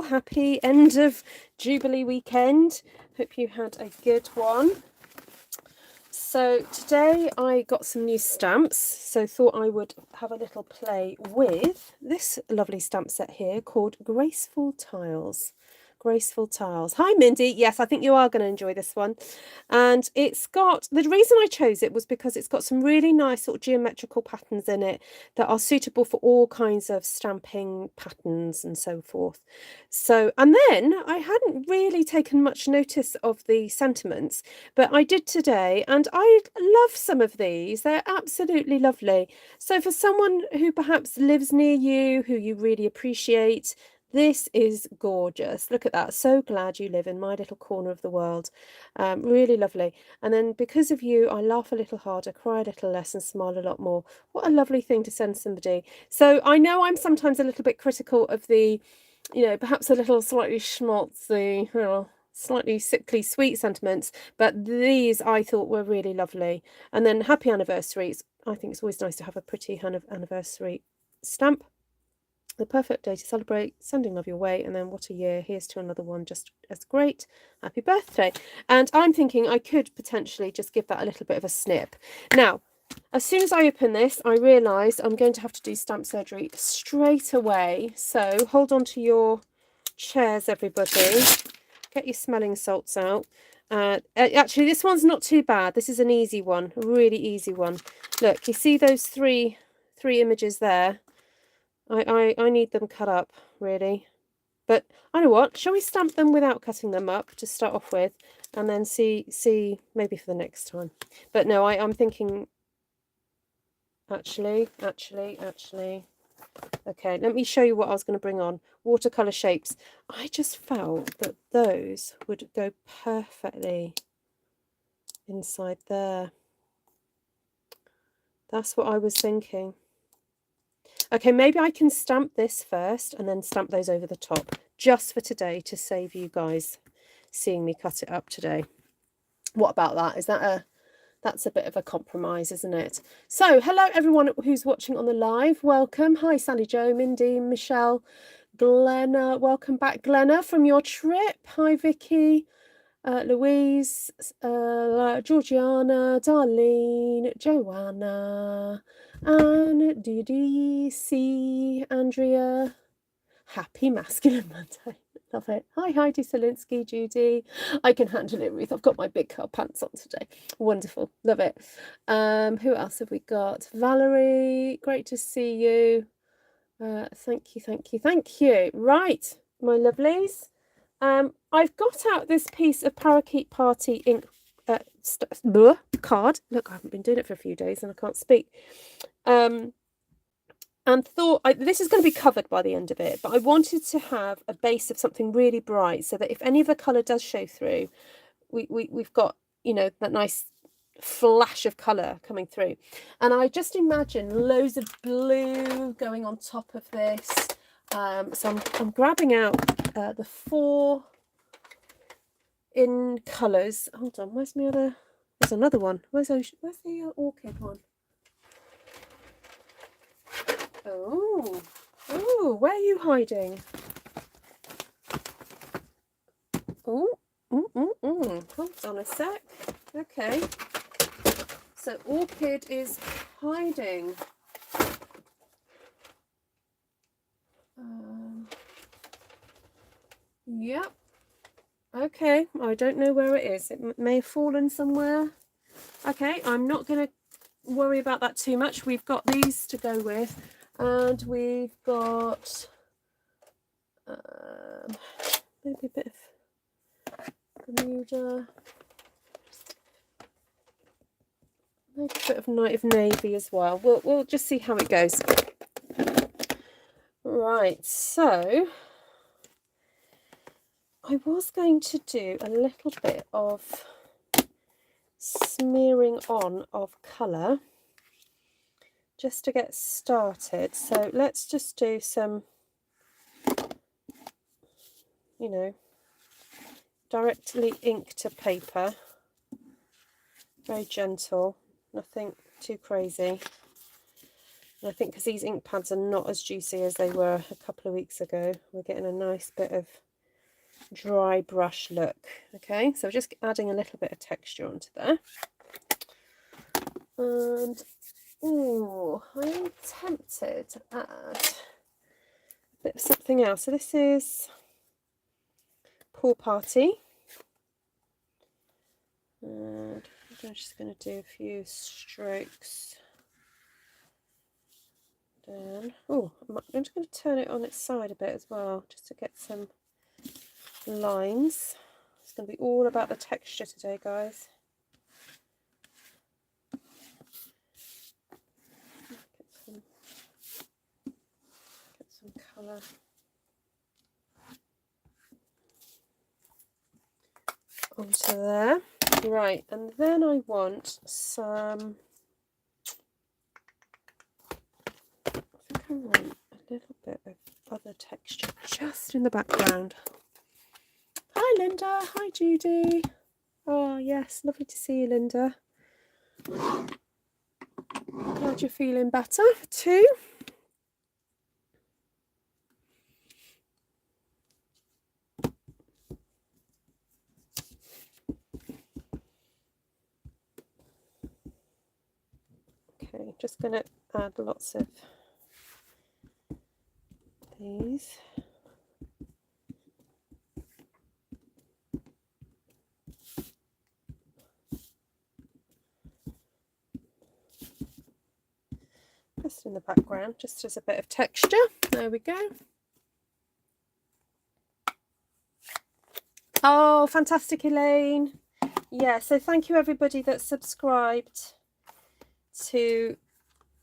Happy end of Jubilee weekend. Hope you had a good one. So today I got some new stamps, so thought I would have a little play with this lovely stamp set here called Graceful Tiles. Graceful Tiles. Hi Mindy, yes, I think you are going to enjoy this one. And it's got, the reason I chose it was because it's got some really nice sort of geometrical patterns in it that are suitable for all kinds of stamping patterns and so forth. So, and then I hadn't really taken much notice of the sentiments, but I did today, and I love some of these. They're absolutely lovely. So for someone who perhaps lives near you, who you really appreciate, this is gorgeous. Look at that. So glad you live in my little corner of the world. Really lovely. And then because of you, I laugh a little harder, cry a little less, and smile a lot more. What a lovely thing to send somebody. So I know I'm sometimes a little bit critical of the, perhaps a little slightly schmaltzy, slightly sickly sweet sentiments, but these I thought were really lovely. And then happy anniversaries. I think it's always nice to have a pretty anniversary stamp. The perfect day to celebrate, sending love your way, and then what a year, here's to another one just as great, happy birthday. And I'm thinking I could potentially just give that a little bit of a snip. Now, as soon as I open this, I realised I'm going to have to do stamp surgery straight away, so hold on to your chairs, everybody. Get your smelling salts out. Actually, this one's not too bad. This is an easy one, a really easy one. Look, you see those three images there? I need them cut up, really. But I know what, shall we stamp them without cutting them up to start off with, and then see maybe for the next time. But no, I'm thinking actually. Okay, let me show you what I was going to bring on. Watercolour shapes. I just felt that those would go perfectly inside there. That's what I was thinking. Okay, maybe I can stamp this first and then stamp those over the top, just for today, to save you guys seeing me cut it up today. What about that? That's a bit of a compromise, isn't it? So, hello everyone who's watching on the live. Welcome. Hi, Sally Jo, Mindy, Michelle, Glenna. Welcome back, Glenna, from your trip. Hi, Vicky. Louise, Georgiana, Darlene, Joanna, Anne, DDC, Andrea. Happy Masculine Monday. Love it. Hi, Heidi Solinsky, Judy. I can handle it, Ruth. I've got my big curl pants on today. Wonderful. Love it. Who else have we got? Valerie, great to see you. Thank you. Right, my lovelies. I've got out this piece of Parakeet Party ink card. Look, I haven't been doing it for a few days and I can't speak. And thought this is going to be covered by the end of it, but I wanted to have a base of something really bright so that if any of the colour does show through, we've got, that nice flash of colour coming through. And I just imagine loads of blue going on top of this. So I'm grabbing out the 4 in colours. Hold on, where's my other? There's another one. Where's the orchid one? Oh, where are you hiding? Hold on a sec. Okay. So orchid is hiding. Yep. Okay, I don't know where it is. It may have fallen somewhere. Okay, I'm not going to worry about that too much. We've got these to go with, and we've got maybe a bit of Bermuda, maybe a bit of Night of Navy as well. We'll just see how it goes. Right, so I was going to do a little bit of smearing on of colour just to get started. So let's just do some, directly ink to paper. Very gentle, nothing too crazy. And I think because these ink pads are not as juicy as they were a couple of weeks ago, we're getting a nice bit of dry brush look. Okay, so just adding a little bit of texture onto there. And oh, I am tempted to add a bit of something else. So this is Pool Party. And I'm just going to do a few strokes down. Oh, I'm just going to turn it on its side a bit as well, just to get some lines. It's going to be all about the texture today, guys. Get some colour. Onto there. Right, and then I want some, I think I want a little bit of other texture just in the background. Hi Linda, hi Judy. Oh yes, lovely to see you, Linda. Glad you're feeling better too. Okay, just going to add lots of these. Just in the background, just as a bit of texture. There we go. Oh, fantastic, Elaine. Yeah, so thank you everybody that subscribed to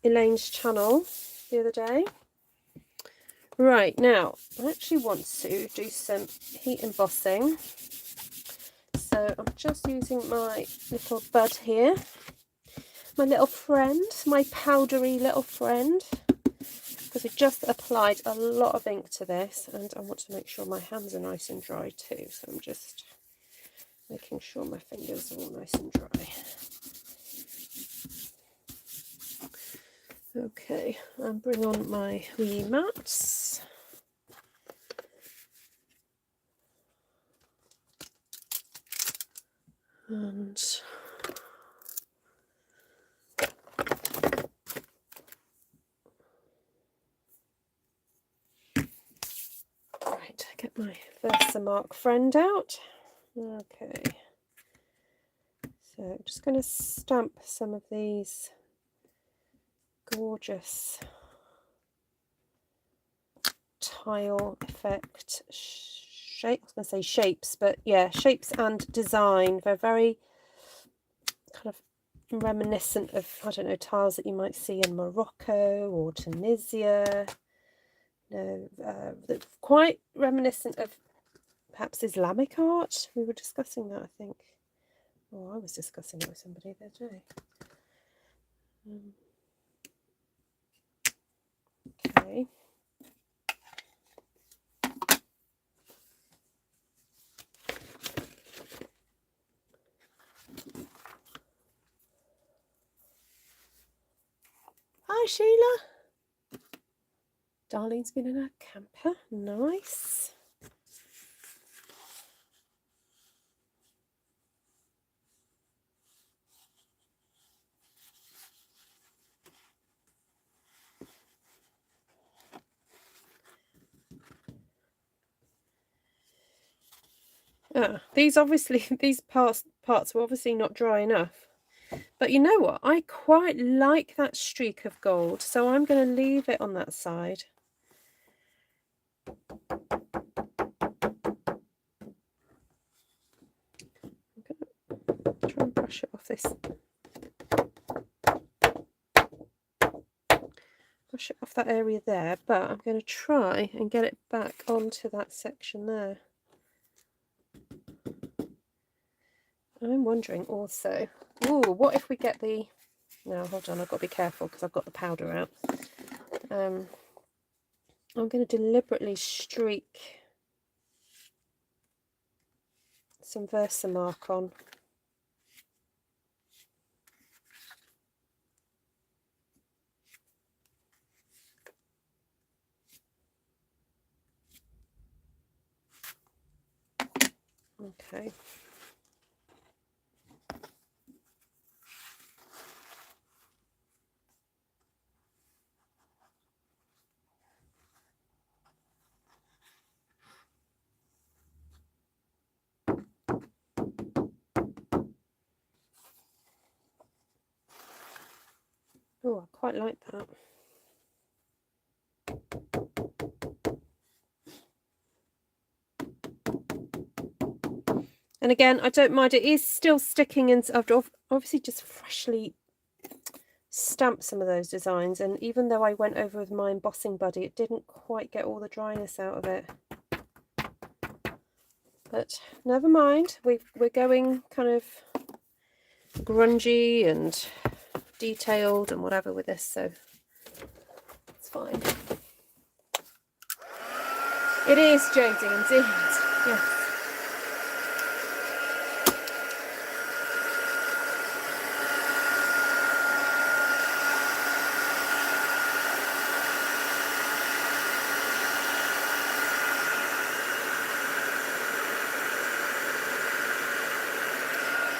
Elaine's channel the other day. Right, now I actually want to do some heat embossing. So I'm just using my little bud here, my little friend, my powdery little friend, because I just applied a lot of ink to this and I want to make sure my hands are nice and dry too. So I'm just making sure my fingers are all nice and dry. Okay, and bring on my wee mats. And right, get my Versamark friend out. Okay, so I'm just going to stamp some of these gorgeous tile effect shape. I was going to say shapes, but yeah, shapes and design. They're very kind of reminiscent of, I don't know, tiles that you might see in Morocco or Tunisia. No, they're quite reminiscent of perhaps Islamic art. We were discussing that, I think. Oh, I was discussing it with somebody the other day. Okay. Hi, Sheila. Darlene's been in a camper. Nice. These obviously, these parts were obviously not dry enough. But you know what? I quite like that streak of gold, so I'm going to leave it on that side. I'm going to try and brush it off this. Brush it off that area there, but I'm going to try and get it back onto that section there. I'm wondering also, ooh, what if we get the, no, hold on, I've got to be careful because I've got the powder out. I'm going to deliberately streak some Versamark on. Okay. Oh, I quite like that. And again, I don't mind, it is still sticking, and I've obviously just freshly stamped some of those designs, and even though I went over with my embossing buddy, it didn't quite get all the dryness out of it. But never mind, we're going kind of grungy and detailed and whatever with this, so it's fine. It is Jodie, indeed. Yes.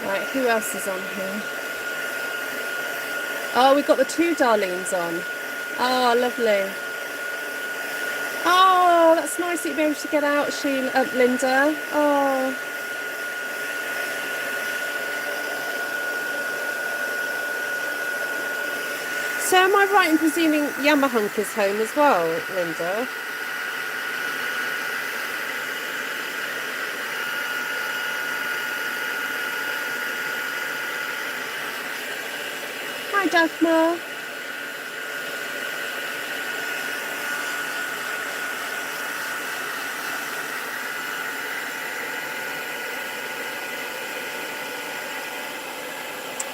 Right, who else is on here? Oh, we've got the two Darlenes on. Oh, lovely. Oh, that's nice that you'll be able to get out, Sheila, Linda. Oh. So am I right in presuming Yamahunk is home as well, Linda? Hi, Dagmar.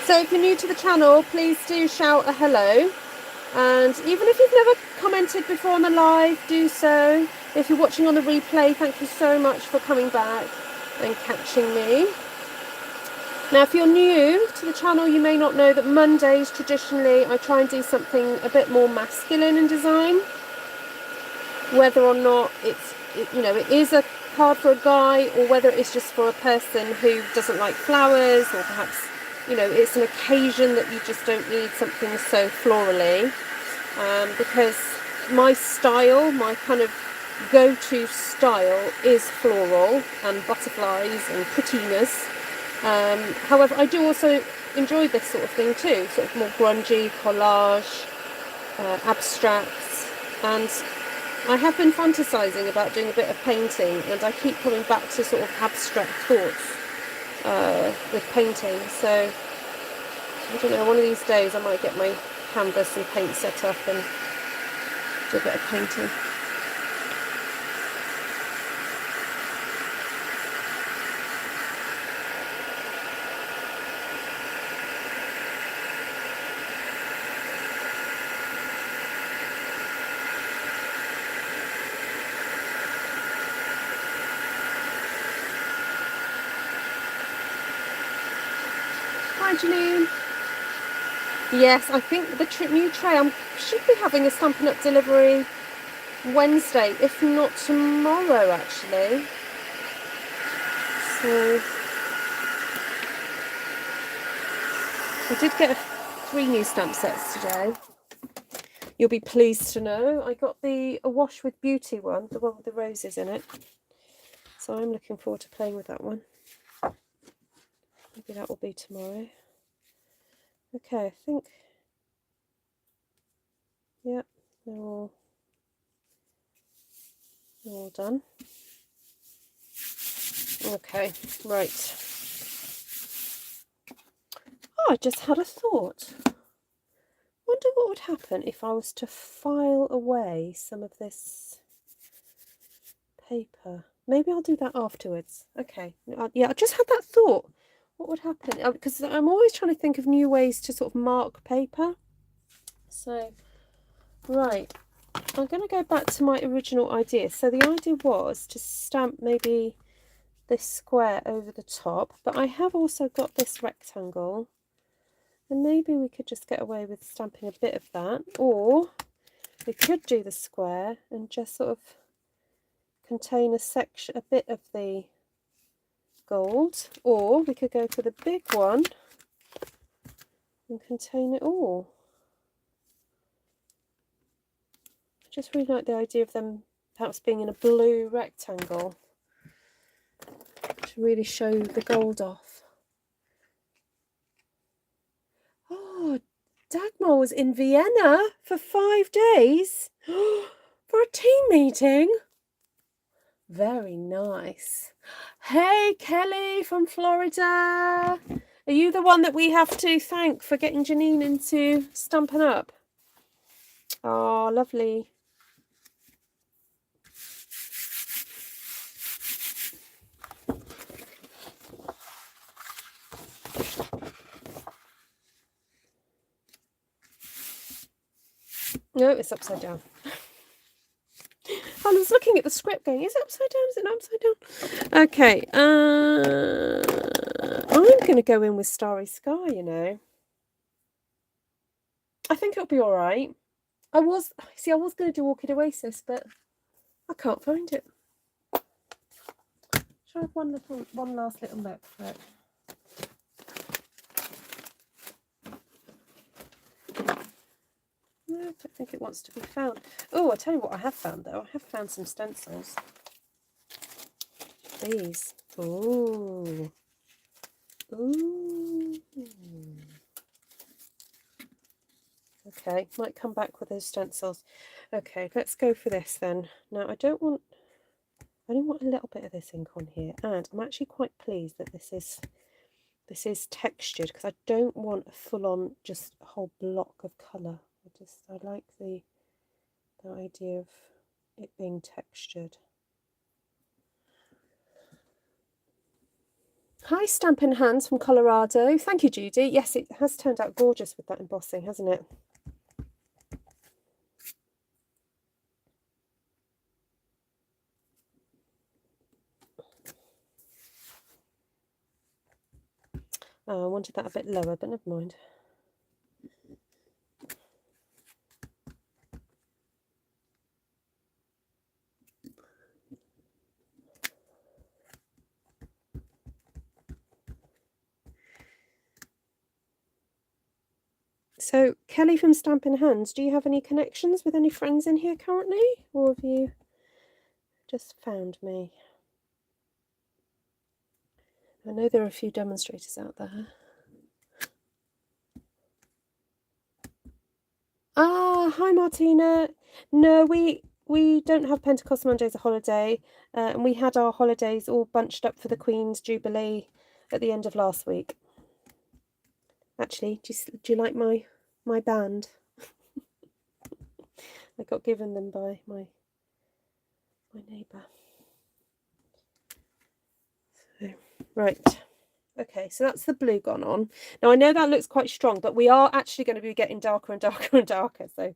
So if you're new to the channel, please do shout a hello. And even if you've never commented before on the live, do so. If you're watching on the replay, thank you so much for coming back and catching me. Now, if you're new to the channel, you may not know that Mondays, traditionally, I try and do something a bit more masculine in design. Whether or not it is a card for a guy, or whether it's just for a person who doesn't like flowers, or perhaps, it's an occasion that you just don't need something so florally. Because my style, my kind of go-to style is floral and butterflies and prettiness. However, I do also enjoy this sort of thing too, sort of more grungy, collage, abstracts, and I have been fantasizing about doing a bit of painting, and I keep coming back to sort of abstract thoughts with painting. So I don't know, one of these days I might get my canvas and paint set up and do a bit of painting. Hi, Janine. Yes, I think the new tray, I should be having a Stampin' Up! Delivery Wednesday, if not tomorrow, actually. So I did get 3 new stamp sets today. You'll be pleased to know I got the Awash with Beauty one, the one with the roses in it. So I'm looking forward to playing with that one. Maybe that will be tomorrow. Okay, I think, yeah, they're all done. Okay, right. Oh, I just had a thought. Wonder what would happen if I was to file away some of this paper. Maybe I'll do that afterwards. Okay, yeah, I just had that thought. What would happen? Because I'm always trying to think of new ways to sort of mark paper. So, right, I'm going to go back to my original idea. So the idea was to stamp maybe this square over the top, but I have also got this rectangle, and maybe we could just get away with stamping a bit of that, or we could do the square and just sort of contain a bit of the gold, or we could go for the big one and contain it all. I just really like the idea of them perhaps being in a blue rectangle to really show the gold off. Oh, Dagmar was in Vienna for 5 days for a team meeting. Very nice. Hey, Kelly from Florida. Are you the one that we have to thank for getting Janine into Stampin' Up? Oh, lovely. No, it's upside down. I was looking at the script going, is it upside down? Is it not upside down? Okay. I'm going to go in with Starry Sky, you know. I think it'll be all right. I was going to do Orchid Oasis, but I can't find it. Shall I have one last little look for it? No, I don't think it wants to be found. Oh, I tell you what I have found though. I have found some stencils. These. Ooh. Ooh. Okay, might come back with those stencils. Okay, let's go for this then. Now I only want a little bit of this ink on here, and I'm actually quite pleased that this is textured, because I don't want a full-on just a whole block of colour. I like the idea of it being textured. Hi, Stampin' Hands from Colorado. Thank you, Judy. Yes, it has turned out gorgeous with that embossing, hasn't it? Oh, I wanted that a bit lower, but never mind. So, Kelly from Stampin' Hands, do you have any connections with any friends in here currently? Or have you just found me? I know there are a few demonstrators out there. Ah, hi Martina. No, we don't have Pentecost Monday as a holiday, and we had our holidays all bunched up for the Queen's Jubilee at the end of last week. Actually, do you like my band? I got given them by my neighbour. So, right. Okay, so that's the blue gone on. Now I know that looks quite strong, but we are actually going to be getting darker and darker and darker. So,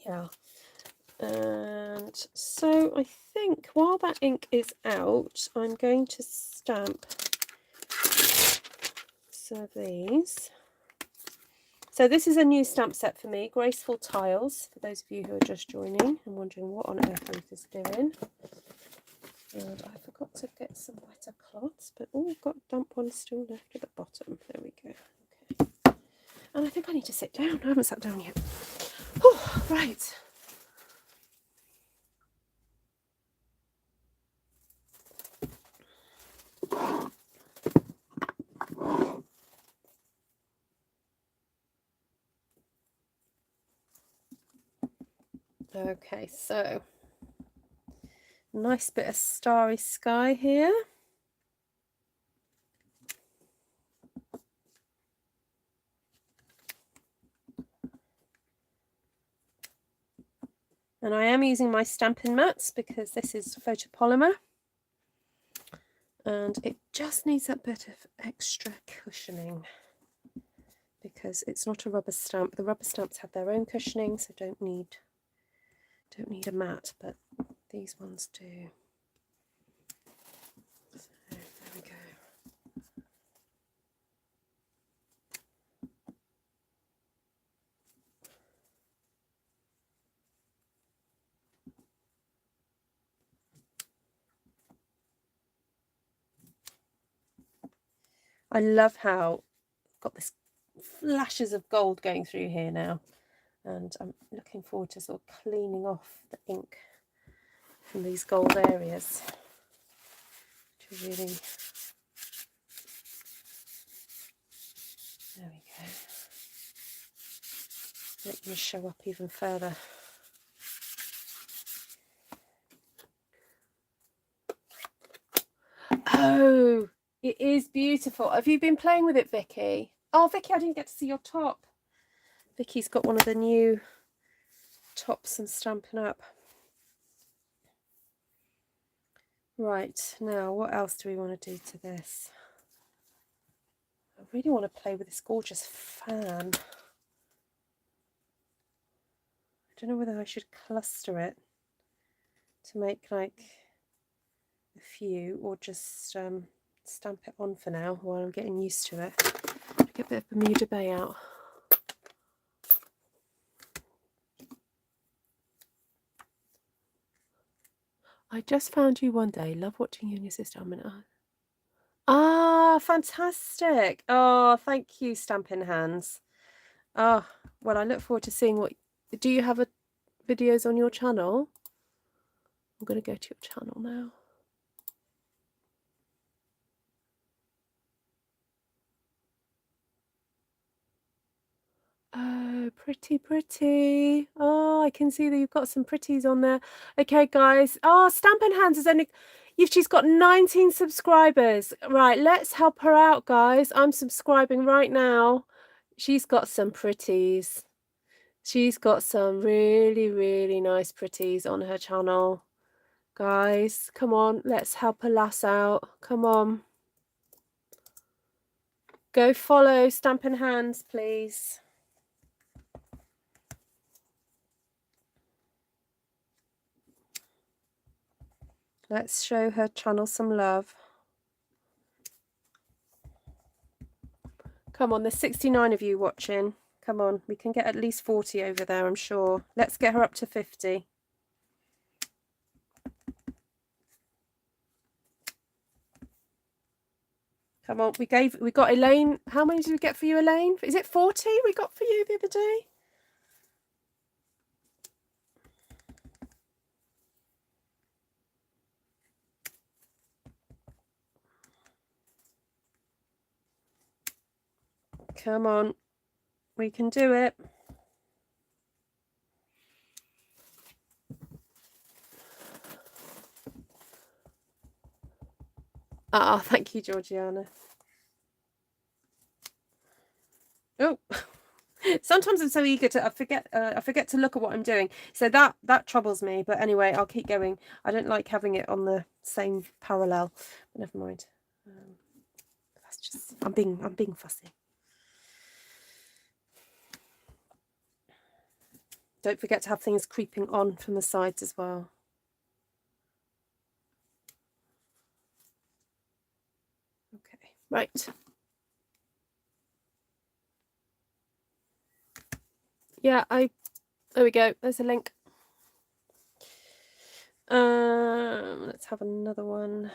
yeah. And so I think while that ink is out, I'm going to stamp some of these. So this is a new stamp set for me, Graceful Tiles, for those of you who are just joining and wondering what on earth Ruth is doing. And I forgot to get some wetter cloths, but oh, I've got damp ones still left at the bottom. There we go. Okay. And I think I need to sit down. I haven't sat down yet. Oh, right. Okay, so nice bit of starry sky here. And I am using my Stampin' Mats because this is photopolymer. And it just needs that bit of extra cushioning because it's not a rubber stamp. The rubber stamps have their own cushioning, so don't need a mat, but these ones do. So there we go. I love how I've got this flashes of gold going through here now, and I'm looking forward to sort of cleaning off the ink from these gold areas, which are really, there we go, make them show up even further. Oh, it is beautiful. Have you been playing with it, Vicky? Oh, Vicky, I didn't get to see your top. Vicky's got one of the new tops and Stampin' Up. Right, now what else do we want to do to this? I really want to play with this gorgeous fan. I don't know whether I should cluster it to make like a few, or just stamp it on for now while I'm getting used to it. Get a bit of Bermuda Bay out. I just found you one day. Love watching you and your sister. Ah, fantastic. Oh, thank you, Stampin' Hands. Oh, well, I look forward to seeing what... Do you have videos on your channel? I'm going to go to your channel now. Oh, pretty, pretty. Oh, I can see that you've got some pretties on there. Okay, guys. Oh, Stampin' Hands is only... She's got 19 subscribers. Right, let's help her out, guys. I'm subscribing right now. She's got some pretties. She's got some really, really nice pretties on her channel. Guys, come on. Let's help her lass out. Come on. Go follow Stampin' Hands, please. Let's show her channel some love. Come on, there's 69 of you watching. Come on, we can get at least 40 over there, I'm sure. Let's get her up to 50. Come on, we got Elaine. How many did we get for you, Elaine? Is it 40 we got for you the other day? Come on, we can do it. Ah, thank you, Georgiana. Oh, sometimes I'm so eager to I forget to look at what I'm doing, so that troubles me. But anyway, I'll keep going. I don't like having it on the same parallel. But never mind. That's just I'm being fussy. Don't forget to have things creeping on from the sides as well. Okay, right. Yeah, there we go. There's a link. Let's have another one.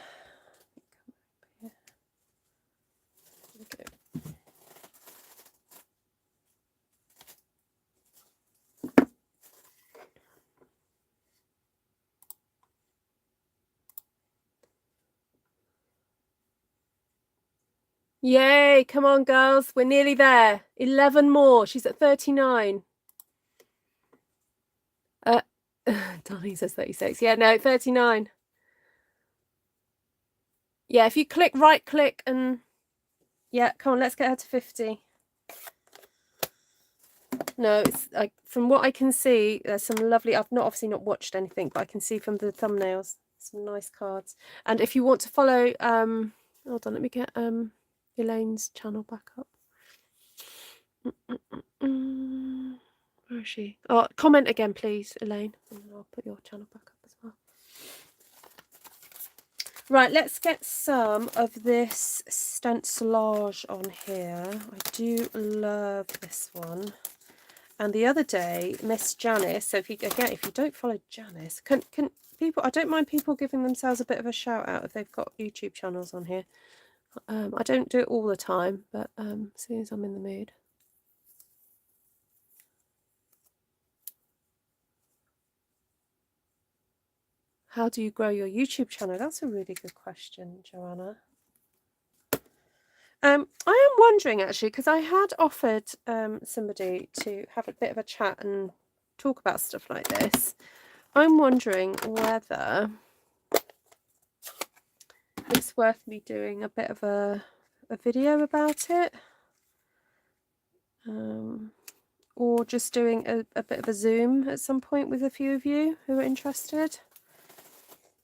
Yay, come on girls, we're nearly there. 11 more. She's at 39. Darlene says 36. Yeah, no, 39. Yeah, if you right click and yeah, come on, let's get her to 50. No, it's like from what I can see, there's some lovely, I've obviously not watched anything, but I can see from the thumbnails some nice cards. And if you want to follow hold on, let me get Elaine's channel back up. Where is she? Oh, comment again please, Elaine, and I'll put your channel back up as well. Right, let's get some of this stencilage on here. I do love this one. And the other day, Miss Janice, so if you don't follow Janice, can people, I don't mind people giving themselves a bit of a shout out if they've got YouTube channels on here. I don't do it all the time, but as soon as I'm in the mood. How do you grow your YouTube channel? That's a really good question, Joanna. I am wondering actually, because I had offered somebody to have a bit of a chat and talk about stuff like this. I'm wondering whether it's worth me doing a bit of a video about it, or just doing a bit of a Zoom at some point with a few of you who are interested.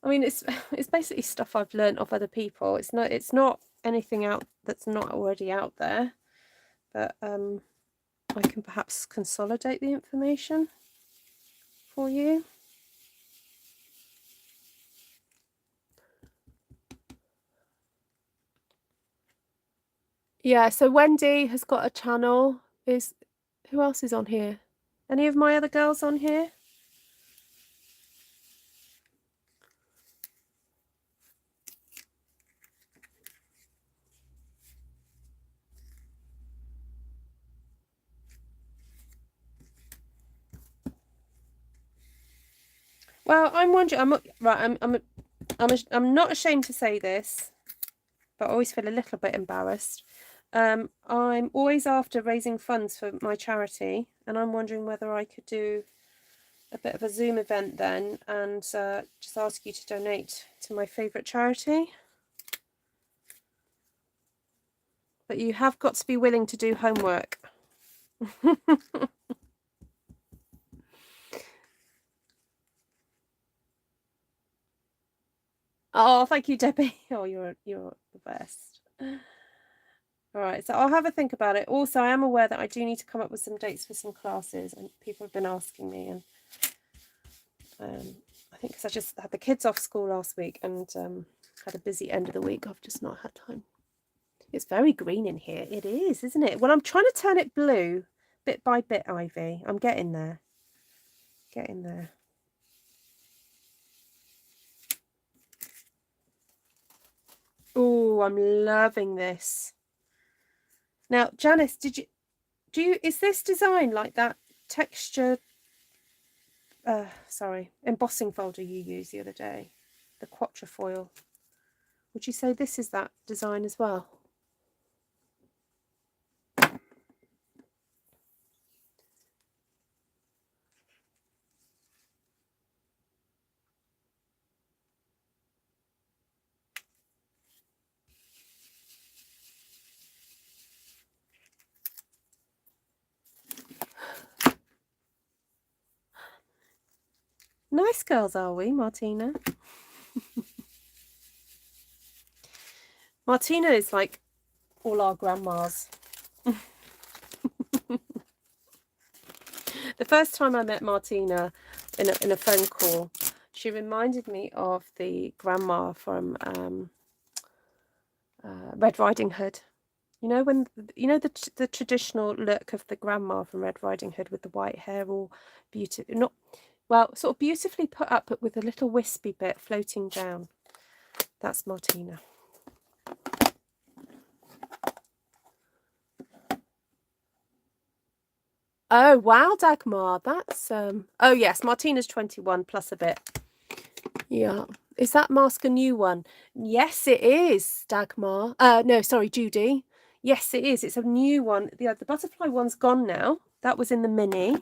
I mean, it's basically stuff I've learned off other people. It's not anything out that's not already out there, but I can perhaps consolidate the information for you. Yeah, so Wendy has got a channel. Who else is on here? Any of my other girls on here? Well, I'm wondering. I'm not ashamed to say this, but I always feel a little bit embarrassed. I'm always after raising funds for my charity, and I'm wondering whether I could do a bit of a Zoom event then, and just ask you to donate to my favourite charity. But you have got to be willing to do homework. Oh, thank you, Debbie. Oh, you're the best. All right, so I'll have a think about it. Also, I am aware that I do need to come up with some dates for some classes, and people have been asking me, and I think because I just had the kids off school last week and had a busy end of the week, I've just not had time. It's very green in here. It is, isn't it? Well, I'm trying to turn it blue bit by bit, Ivy. I'm getting there. Getting there. Oh, I'm loving this. Now, Janice, is this design like that texture, embossing folder you used the other day? The quatrefoil. Would you say this is that design as well? Nice girls, are we, Martina? Martina is like all our grandmas. The first time I met Martina in a phone call, she reminded me of the grandma from Red Riding Hood. You know, the traditional look of the grandma from Red Riding Hood with the white hair, all beautiful, sort of beautifully put up, but with a little wispy bit floating down. That's Martina. Oh wow, Dagmar, that's oh yes, Martina's 21 plus a bit. Yeah. Is that mask a new one? Yes, it is, Dagmar. No, sorry, Judy. Yes, it is. It's a new one. The butterfly one's gone now. That was in the mini.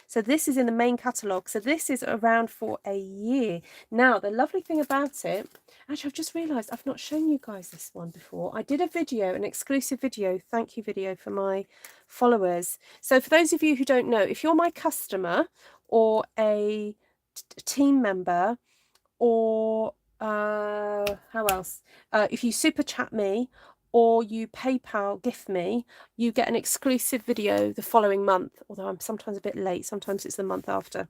So this is in the main catalogue. So this is around for a year. Now, the lovely thing about it, actually, I've just realised I've not shown you guys this one before. I did a video, an exclusive video, thank you video for my followers. So for those of you who don't know, if you're my customer or a team member, or how else? If you super chat me or you PayPal gift me, you get an exclusive video the following month, although I'm sometimes a bit late, sometimes it's the month after.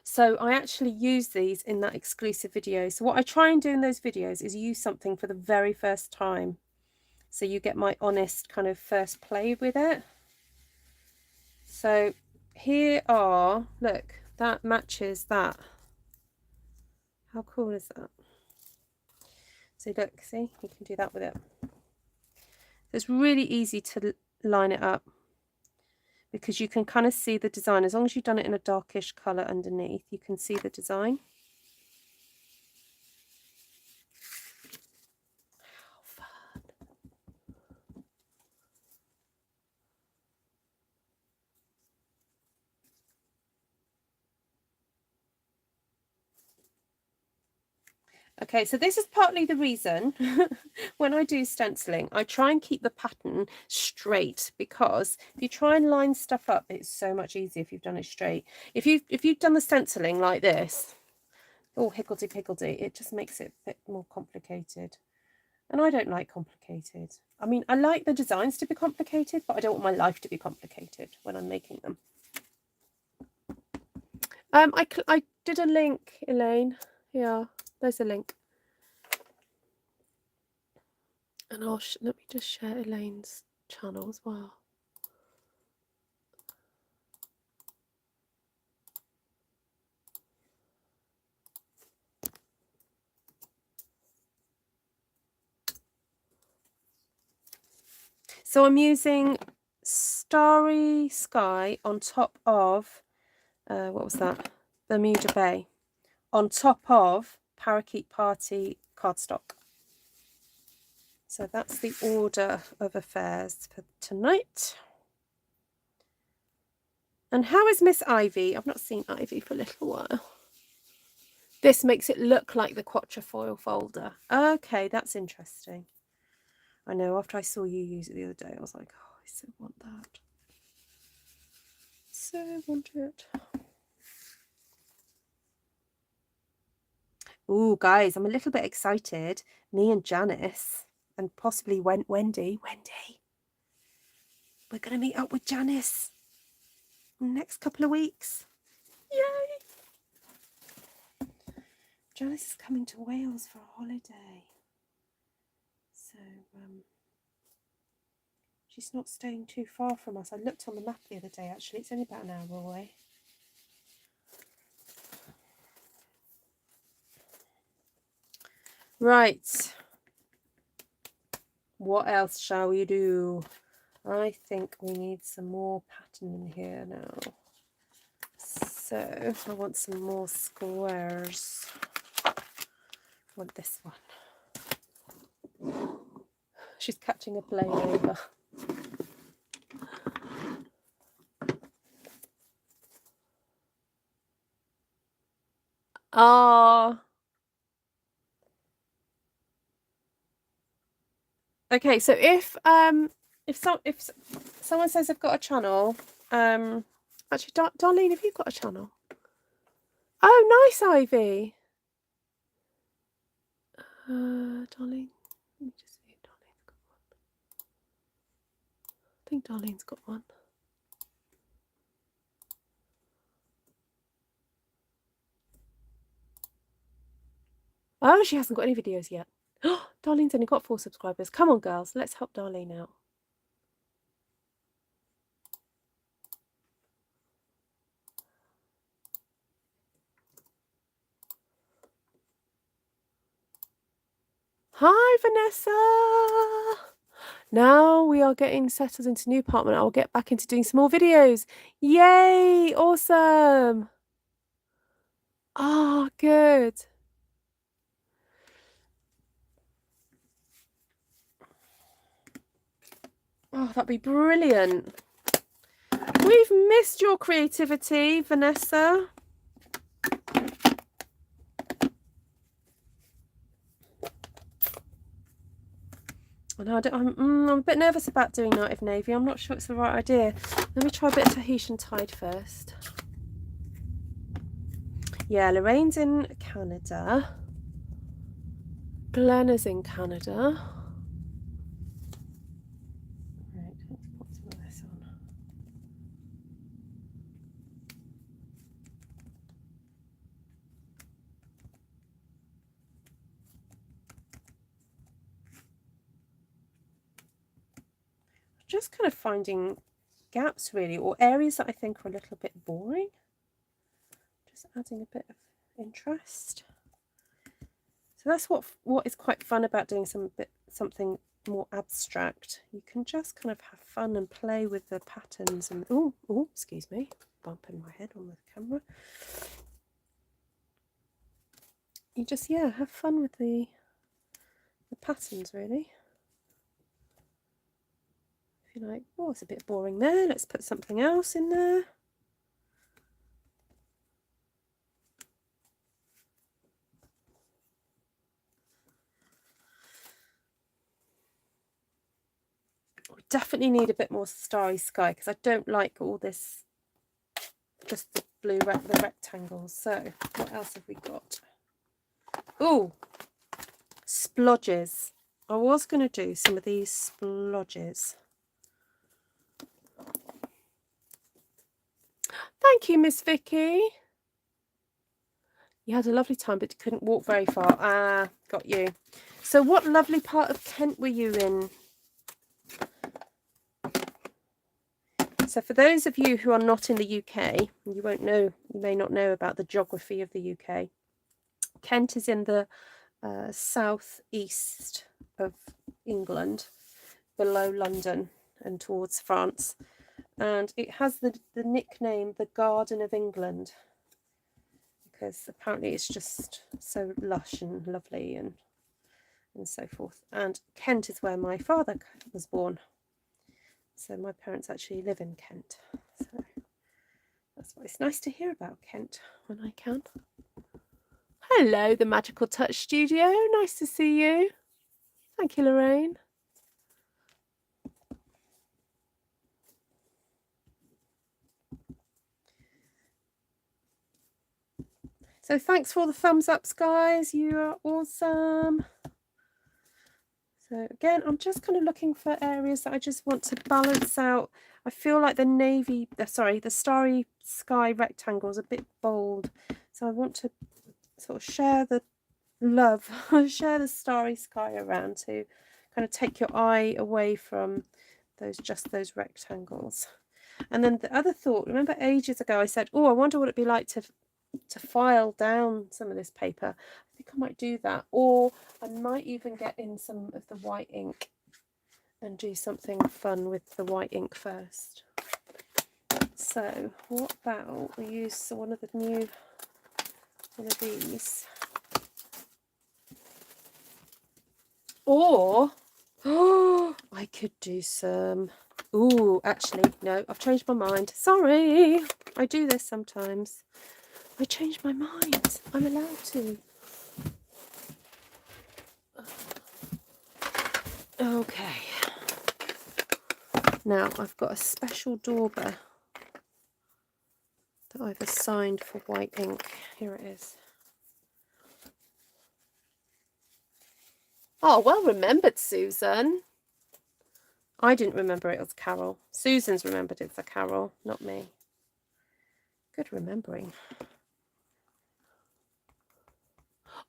So I actually use these in that exclusive video. So what I try and do in those videos is use something for the very first time. So you get my honest kind of first play with it. So here are, look, that matches that. How cool is that? So look, see, you can do that with it. So it's really easy to line it up because you can kind of see the design. As long as you've done it in a darkish colour underneath, you can see the design. Okay, so this is partly the reason when I do stenciling, I try and keep the pattern straight, because if you try and line stuff up, it's so much easier if you've done it straight. If you've done the stenciling like this, oh, higgledy-piggledy, it just makes it a bit more complicated. And I don't like complicated. I mean, I like the designs to be complicated, but I don't want my life to be complicated when I'm making them. I did a link, Elaine. Yeah, there's a link. And let me just share Elaine's channel as well. So I'm using Starry Sky on top of, what was that? Bermuda Bay. On top of Parakeet Party cardstock. So that's the order of affairs for tonight. And how is Miss Ivy? I've not seen Ivy for a little while. This makes it look like the quatrefoil folder. Okay, that's interesting. I know, after I saw you use it the other day, I was like, oh, I so want that. So want it. Ooh, guys, I'm a little bit excited. Me and Janice, and possibly Wendy. We're going to meet up with Janice in the next couple of weeks. Yay! Janice is coming to Wales for a holiday. So, she's not staying too far from us. I looked on the map the other day, actually. It's only about an hour away. Right. What else shall we do? I think we need some more pattern in here now. So I want some more squares. I want this one. She's catching a plane over. Ah. Okay, so if someone says they've got a channel, actually, Darlene, have you got a channel? Oh, nice, Ivy. Darlene, let me just see if Darlene's got one. I think Darlene's got one. Oh, she hasn't got any videos yet. Darlene's only got 4 subscribers. Come on, girls, let's help Darlene out. Hi, Vanessa. Now we are getting settled into a new apartment. I'll get back into doing some more videos. Yay! Awesome. Ah, good. Oh, that'd be brilliant. We've missed your creativity, Vanessa. No, I'm a bit nervous about doing Night of Navy. I'm not sure it's the right idea. Let me try a bit of Tahitian Tide first. Yeah, Lorraine's in Canada. Glenna's in Canada. Right, let's put some of this on. Just kind of finding gaps, really, or areas that I think are a little bit boring. Just adding a bit of interest. So So that's what is quite fun about doing something more abstract. You can just kind of have fun and play with the patterns and oh, excuse me, bumping my head on the camera. You just have fun with the patterns really. If you're like, oh, it's a bit boring there, let's put something else in there. We definitely need a bit more starry sky because I don't like all this, just the blue, the rectangles. So what else have we got? Oh, splodges. I was going to do some of these splodges. Thank you, Miss Vicky. You had a lovely time, but you couldn't walk very far. Ah, got you. So what lovely part of Kent were you in? So for those of you who are not in the UK, you won't know, you may not know about the geography of the UK. Kent is in the southeast of England, below London and towards France. And it has the nickname the Garden of England, because apparently it's just so lush and lovely and so forth. And Kent is where my father was born. So my parents actually live in Kent. So that's why it's nice to hear about Kent when I can. Hello, the Magical Touch Studio. Nice to see you. Thank you, Lorraine. So thanks for all the thumbs ups, guys. You are awesome. So again, I'm just kind of looking for areas that I just want to balance out. I feel like the starry sky rectangle is a bit bold. So I want to sort of share the love, share the starry sky around to kind of take your eye away from just those rectangles. And then the other thought, remember ages ago I said, oh, I wonder what it'd be like to file down some of this paper. I think I might do that, or I might even get in some of the white ink and do something fun with the white ink first. So what about we use one of these, or I could do some, actually no, I've changed my mind, sorry, I do this sometimes. I changed my mind. I'm allowed to. Okay. Now I've got a special dauber that I've assigned for white ink. Here it is. Oh, well remembered, Susan. I didn't remember it was Carol. Susan's remembered it's a Carol, not me. Good remembering.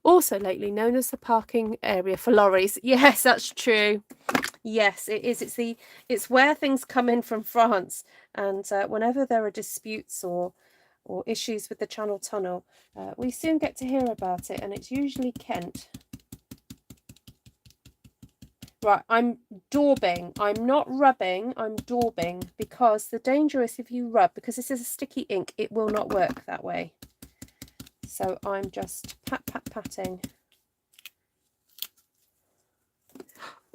Also lately known as the parking area for lorries. Yes, that's true. Yes, it is. It's where things come in from France, and whenever there are disputes or issues with the Channel Tunnel, we soon get to hear about it, and it's usually Kent. Right, I'm daubing. I'm not rubbing, I'm daubing, because the danger is if you rub, because this is a sticky ink, it will not work that way. So I'm just patting.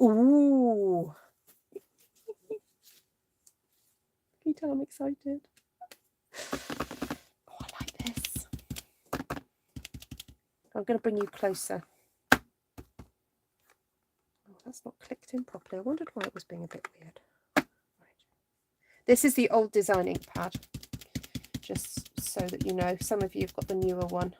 Ooh. Can you tell I'm excited? Oh, I like this. I'm going to bring you closer. Oh, that's not clicked in properly. I wondered why it was being a bit weird. Right. This is the old design ink pad. Just so that you know, some of you have got the newer one.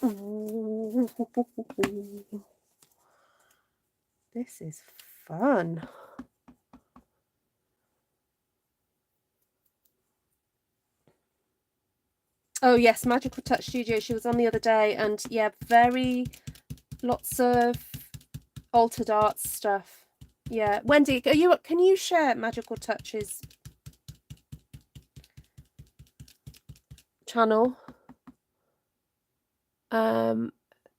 Ooh. This is fun. Oh yes, Magical Touch Studio. She was on the other day, and yeah, lots of altered arts stuff. Yeah, Wendy, can you share Magical Touches? channel.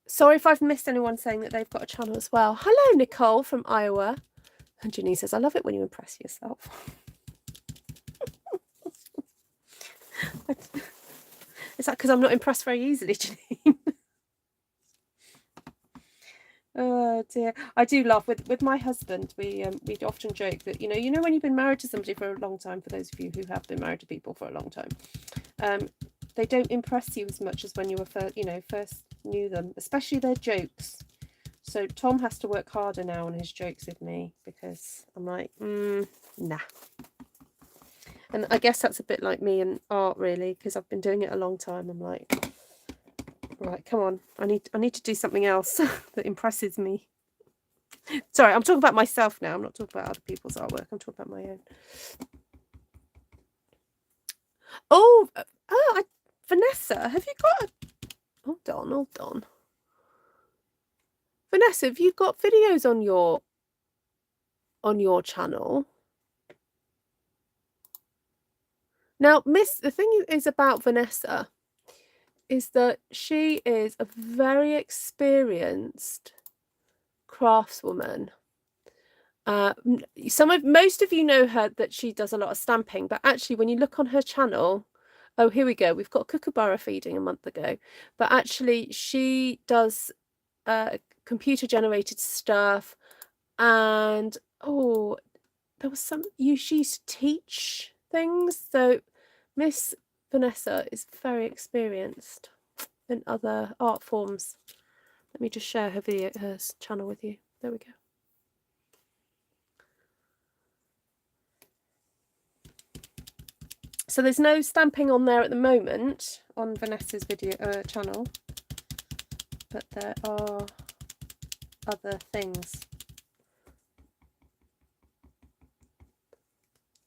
Sorry if I've missed anyone saying that they've got a channel as well. Hello, Nicole from Iowa. And Janine says, I love it when you impress yourself. Is that because I'm not impressed very easily, Janine? Oh dear, I do laugh with my husband. We often joke that you know when you've been married to somebody for a long time. For those of you who have been married to people for a long time, they don't impress you as much as when you were first knew them, especially their jokes. So Tom has to work harder now on his jokes with me because I'm like, nah. And I guess that's a bit like me and art, really, because I've been doing it a long time. I'm like, right, come on, I need to do something else that impresses me. Sorry, I'm talking about myself now. I'm not talking about other people's artwork. I'm talking about my own. Oh, Vanessa, have you got hold on. Vanessa, have you got videos on your channel? Now, the thing is about Vanessa is that she is a very experienced craftswoman. Most of you know her that she does a lot of stamping, but actually when you look on her channel, oh, here we go, we've got Kookaburra feeding a month ago, but actually she does computer generated stuff, and there was she used to teach things. So Miss Vanessa is very experienced in other art forms. Let me just share her channel with you. There we go. So there's no stamping on there at the moment on Vanessa's video channel, but there are other things.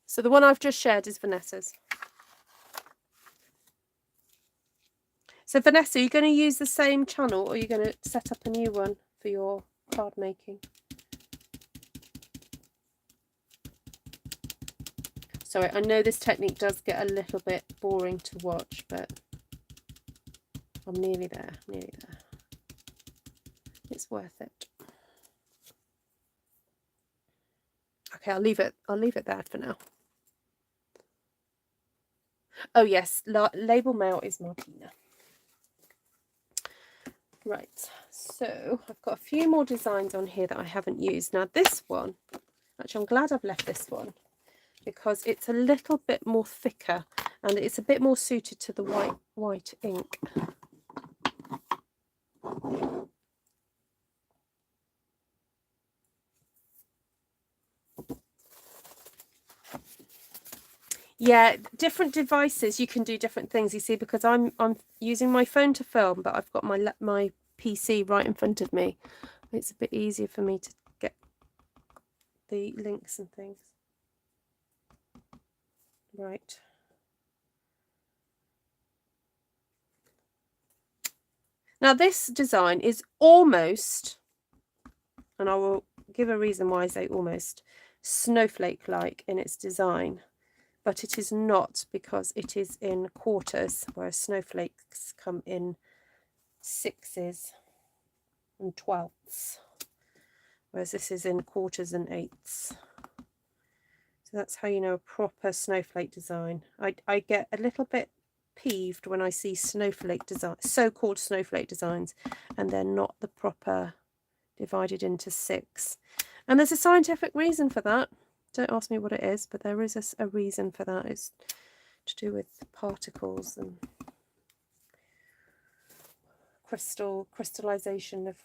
So the one I've just shared is Vanessa's. So Vanessa, are you going to use the same channel, or are you going to set up a new one for your card making? Sorry, I know this technique does get a little bit boring to watch, but I'm nearly there, It's worth it. Okay, I'll leave it there for now. Oh yes, label mail is Martina. Right, so I've got a few more designs on here that I haven't used. Now this one, actually I'm glad I've left this one because it's a little bit more thicker and it's a bit more suited to the white ink. Yeah, different devices, you can do different things, you see, because I'm using my phone to film, but I've got my PC right in front of me. It's a bit easier for me to get the links and things. Right. Now this design is almost, and I will give a reason why I say almost, snowflake-like in its design. But it is not, because it is in quarters, whereas snowflakes come in 6s and 12ths, whereas this is in quarters and 8ths. So that's how you know a proper snowflake design. I get a little bit peeved when I see snowflake design, so-called snowflake designs, and they're not the proper divided into 6. And there's a scientific reason for that. Don't ask me what it is, but there is a reason for that. It's to do with particles and crystallization of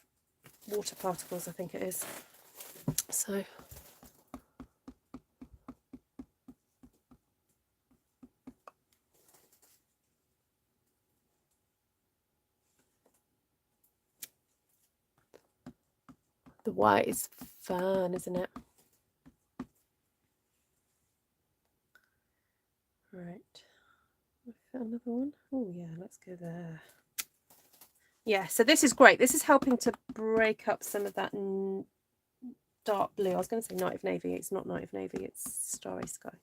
water particles, I think it is. So the white is fun, isn't it? Right, another one. Oh yeah, let's go there. Yeah, so this is great. This is helping to break up some of that dark blue. I was going to say night of navy. It's not night of navy, it's starry sky.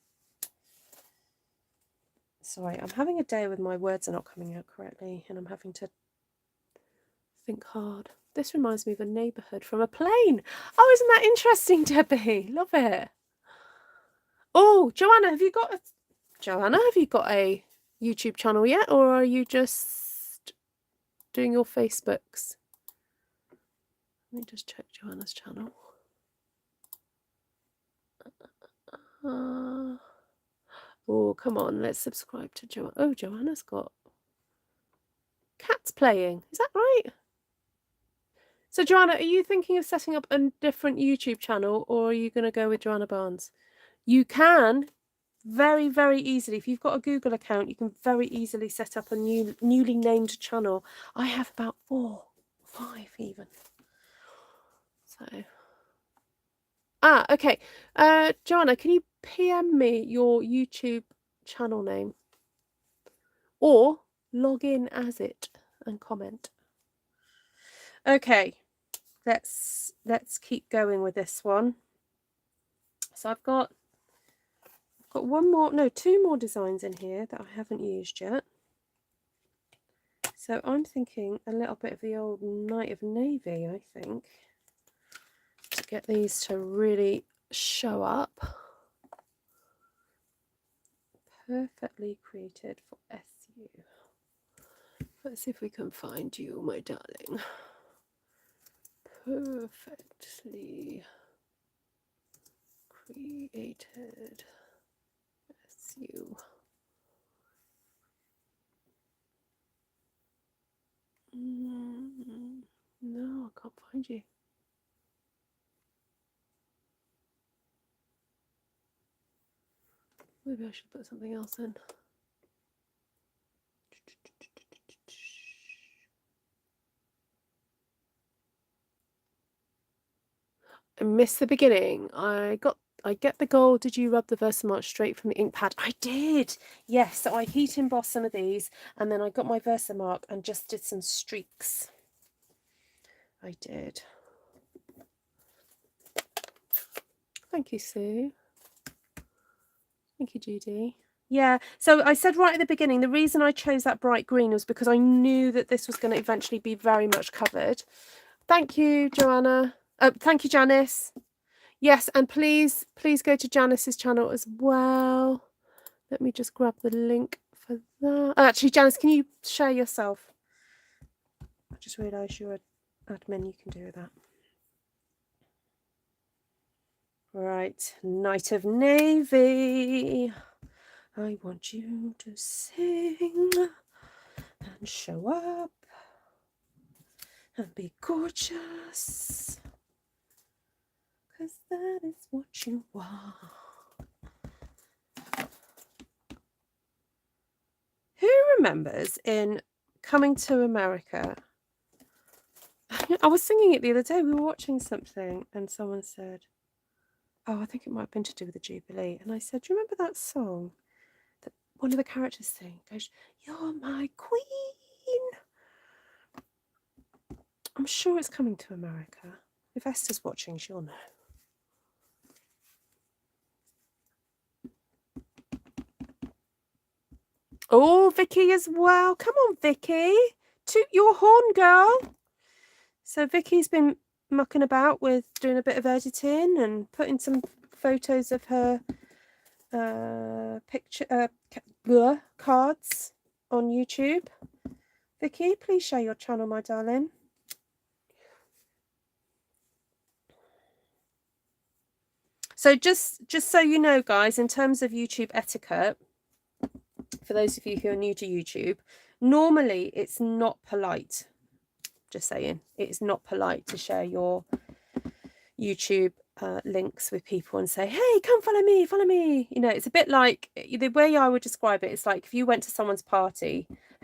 Sorry, I'm having a day with my words are not coming out correctly and I'm having to think hard. This reminds me of a neighbourhood from a plane. Oh, isn't that interesting, Debbie? Love it. Oh, Joanna, have you got a YouTube channel yet, or are you just doing your Facebooks? Let me just check Joanna's channel. Oh, come on, let's subscribe to Joanna. Oh, Joanna's got cats playing. Is that right? So, Joanna, are you thinking of setting up a different YouTube channel, or are you going to go with Joanna Barnes? You can very, very easily. If you've got a Google account, you can very easily set up a newly named channel. I have about 4, 5 even. So, okay. Joanna, can you PM me your YouTube channel name, or log in as it and comment? Okay, let's keep going with this one. So I've got one more, no, 2 more designs in here that I haven't used yet. So I'm thinking a little bit of the old Night of Navy, I think, to get these to really show up. Perfectly created for SU. Let's see if we can find you, my darling. Perfectly created SU. No, I can't find you. Maybe I should put something else in. I missed the beginning. I get the gold. Did you rub the Versamark straight from the ink pad? I did. Yes, so I heat embossed some of these and then I got my Versamark and just did some streaks. I did. Thank you, Sue. Thank you, Judy. Yeah, so I said right at the beginning, the reason I chose that bright green was because I knew that this was going to eventually be very much covered. Thank you, Joanna. Thank you, Janice. Yes, and please go to Janice's channel as well. Let me just grab the link for that. Actually, Janice, can you share yourself? I just realised you're an admin. You can do that. Right, Night of Navy. I want you to sing and show up and be gorgeous, 'cause that is what you want. Who remembers in Coming to America? I was singing it the other day. We were watching something and someone said, oh, I think it might have been to do with the Jubilee. And I said, do you remember that song that one of the characters sing? Goes, you're my queen. I'm sure it's Coming to America. If Esther's watching, she'll know. Oh, Vicky as well. Come on, Vicky. Toot your horn, girl. So Vicky's been mucking about with doing a bit of editing and putting some photos of her cards on YouTube. Vicky, please share your channel, my darling. So just so you know, guys, in terms of YouTube etiquette, for those of you who are new to YouTube, normally it's not polite. Just saying, it's not polite to share your YouTube links with people and say, hey, come follow me. You know, it's a bit like, the way I would describe it, it's like if you went to someone's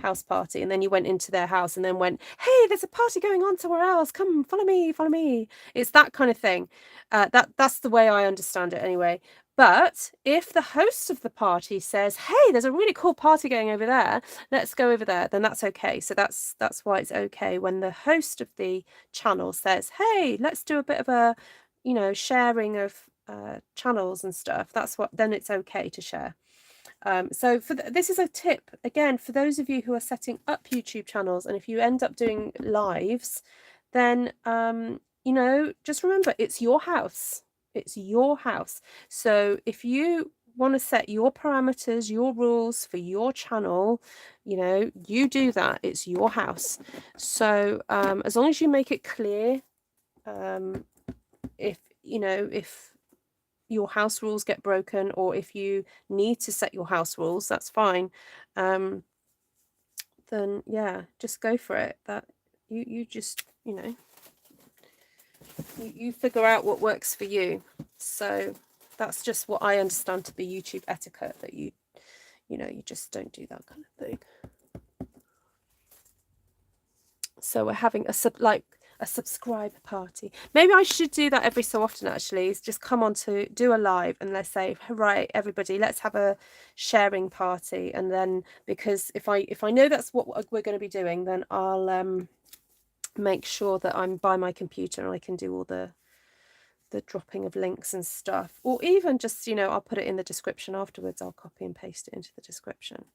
house party, and then you went into their house and then went, hey, there's a party going on somewhere else, come follow me. It's that kind of thing. That's the way I understand it anyway. But if the host of the party says, hey, there's a really cool party going over there, let's go over there, then that's okay. So that's why it's okay when the host of the channel says, hey, let's do a bit of a, you know, sharing of channels and stuff. Then it's okay to share. So this is a tip again for those of you who are setting up YouTube channels, and if you end up doing lives, then you know, just remember it's your house. It's your house. So if you want to set your parameters, your rules for your channel, you know, you do that. It's your house. So as long as you make it clear, if you know, if your house rules get broken, or if you need to set your house rules, that's fine. Then yeah, just go for it. That you just, you know, you figure out what works for you. So that's just what I understand to be YouTube etiquette, that you know, you just don't do that kind of thing. So we're having a subscribe party. Maybe I should do that every so often, actually. Is just come on to do a live and let's say, right, everybody, let's have a sharing party. And then, because if I know that's what we're going to be doing, then I'll make sure that I'm by my computer and I can do all the dropping of links and stuff. Or even just, you know, I'll put it in the description afterwards. I'll copy and paste it into the description.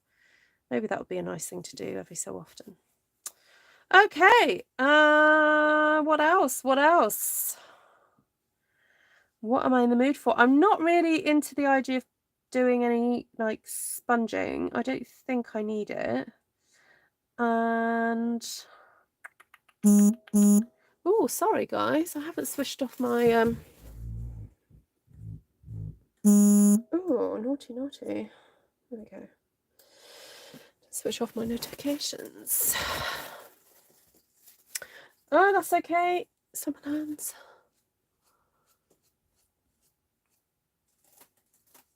Maybe that would be a nice thing to do every so often. Okay, what else? What am I in the mood for? I'm not really into the idea of doing any like sponging. I don't think I need it. And oh, sorry guys, I haven't switched off my oh, naughty. There we go. Switch off my notifications. Oh, that's okay. Sometimes.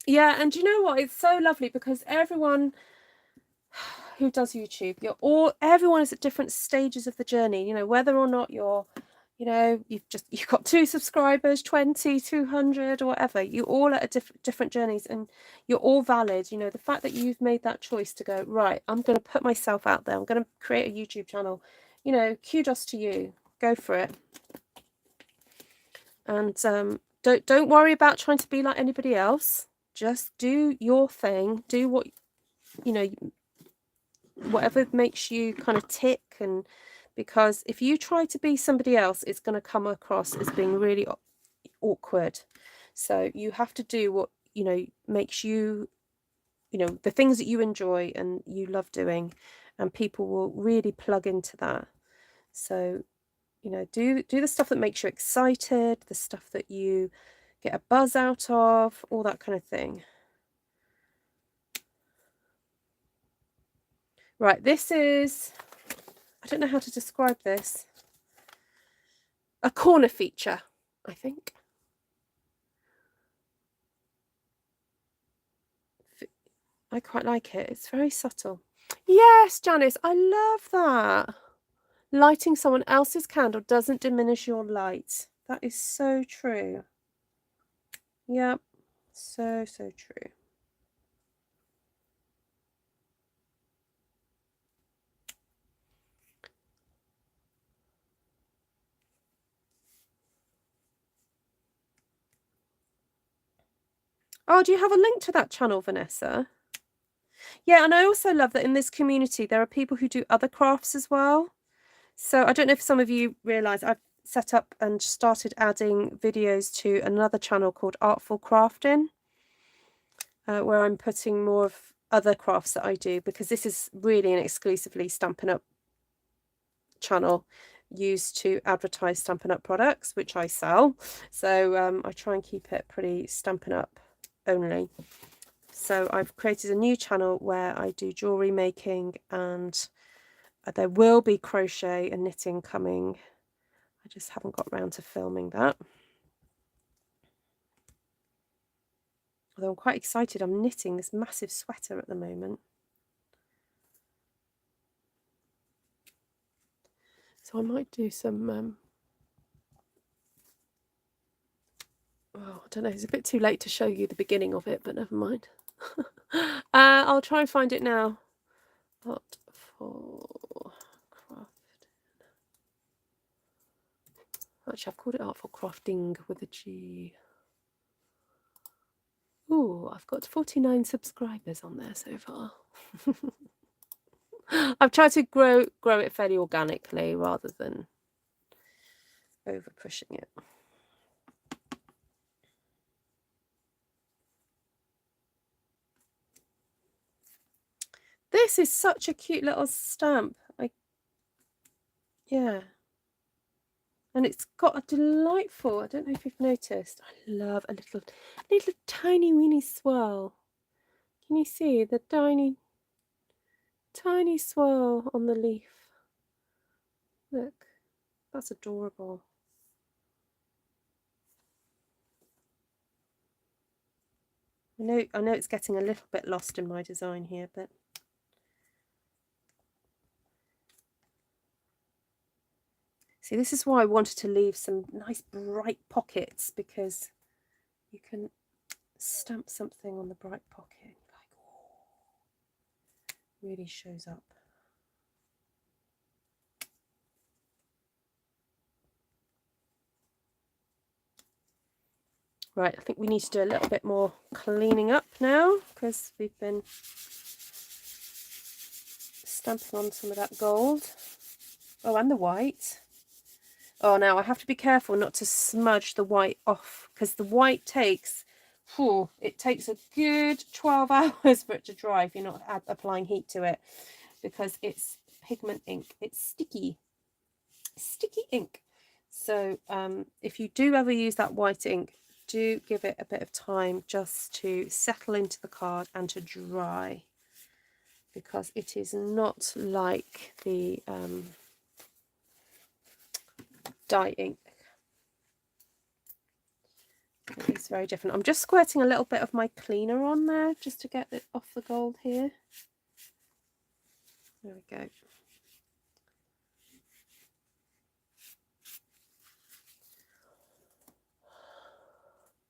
Yeah, and you know what? It's so lovely because everyone who does YouTube, everyone is at different stages of the journey. You know, whether or not you're, you know, you've got 2 subscribers, 20, 200, or whatever. You're all at different journeys, and you're all valid. You know, the fact that you've made that choice to go, right, I'm going to put myself out there. I'm going to create a YouTube channel. You know, kudos to you. Go for it. And don't worry about trying to be like anybody else. Just do your thing. Do what, you know, whatever makes you kind of tick. And because if you try to be somebody else, it's going to come across as being really awkward. So you have to do what, you know, makes you, you know, the things that you enjoy and you love doing, and people will really plug into that. So, you know, do the stuff that makes you excited, the stuff that you get a buzz out of, all that kind of thing. Right, this is, I don't know how to describe this, a corner feature, I think. I quite like it. It's very subtle. Yes, Janice, I love that. Lighting someone else's candle doesn't diminish your light. That is so true. Yep, so true. Oh, do you have a link to that channel, Vanessa? Yeah, and I also love that in this community there are people who do other crafts as well. So I don't know if some of you realise I've set up and started adding videos to another channel called Artful Crafting, where I'm putting more of other crafts that I do, because this is really an exclusively Stampin' Up channel used to advertise Stampin' Up products, which I sell. So I try and keep it pretty Stampin' Up only. So I've created a new channel where I do jewellery making, and there will be crochet and knitting coming. I just haven't got around to filming that. Although I'm quite excited. I'm knitting this massive sweater at the moment. So I might do some... oh, I don't know. It's a bit too late to show you the beginning of it, but never mind. I'll try and find it now. Artful Crafting. Actually, I've called it Artful Crafting with a G. Ooh, I've got 49 subscribers on there so far. I've tried to grow it fairly organically rather than over pushing it. This is such a cute little stamp. Yeah. And it's got a delightful, I don't know if you've noticed, I love a little tiny weeny swirl. Can you see the tiny swirl on the leaf? Look, that's adorable. I know it's getting a little bit lost in my design here, but see, this is why I wanted to leave some nice bright pockets, because you can stamp something on the bright pocket, like, oh, really shows up. Right, I think we need to do a little bit more cleaning up now, because we've been stamping on some of that gold. Oh, and the white. Oh, now I have to be careful not to smudge the white off, because the white takes, it takes a good 12 hours for it to dry if you're not applying heat to it, because it's pigment ink. It's sticky ink. So if you do ever use that white ink, do give it a bit of time just to settle into the card and to dry, because it is not like the dye ink. It's very different. I'm just squirting a little bit of my cleaner on there just to get it off the gold here. There we go.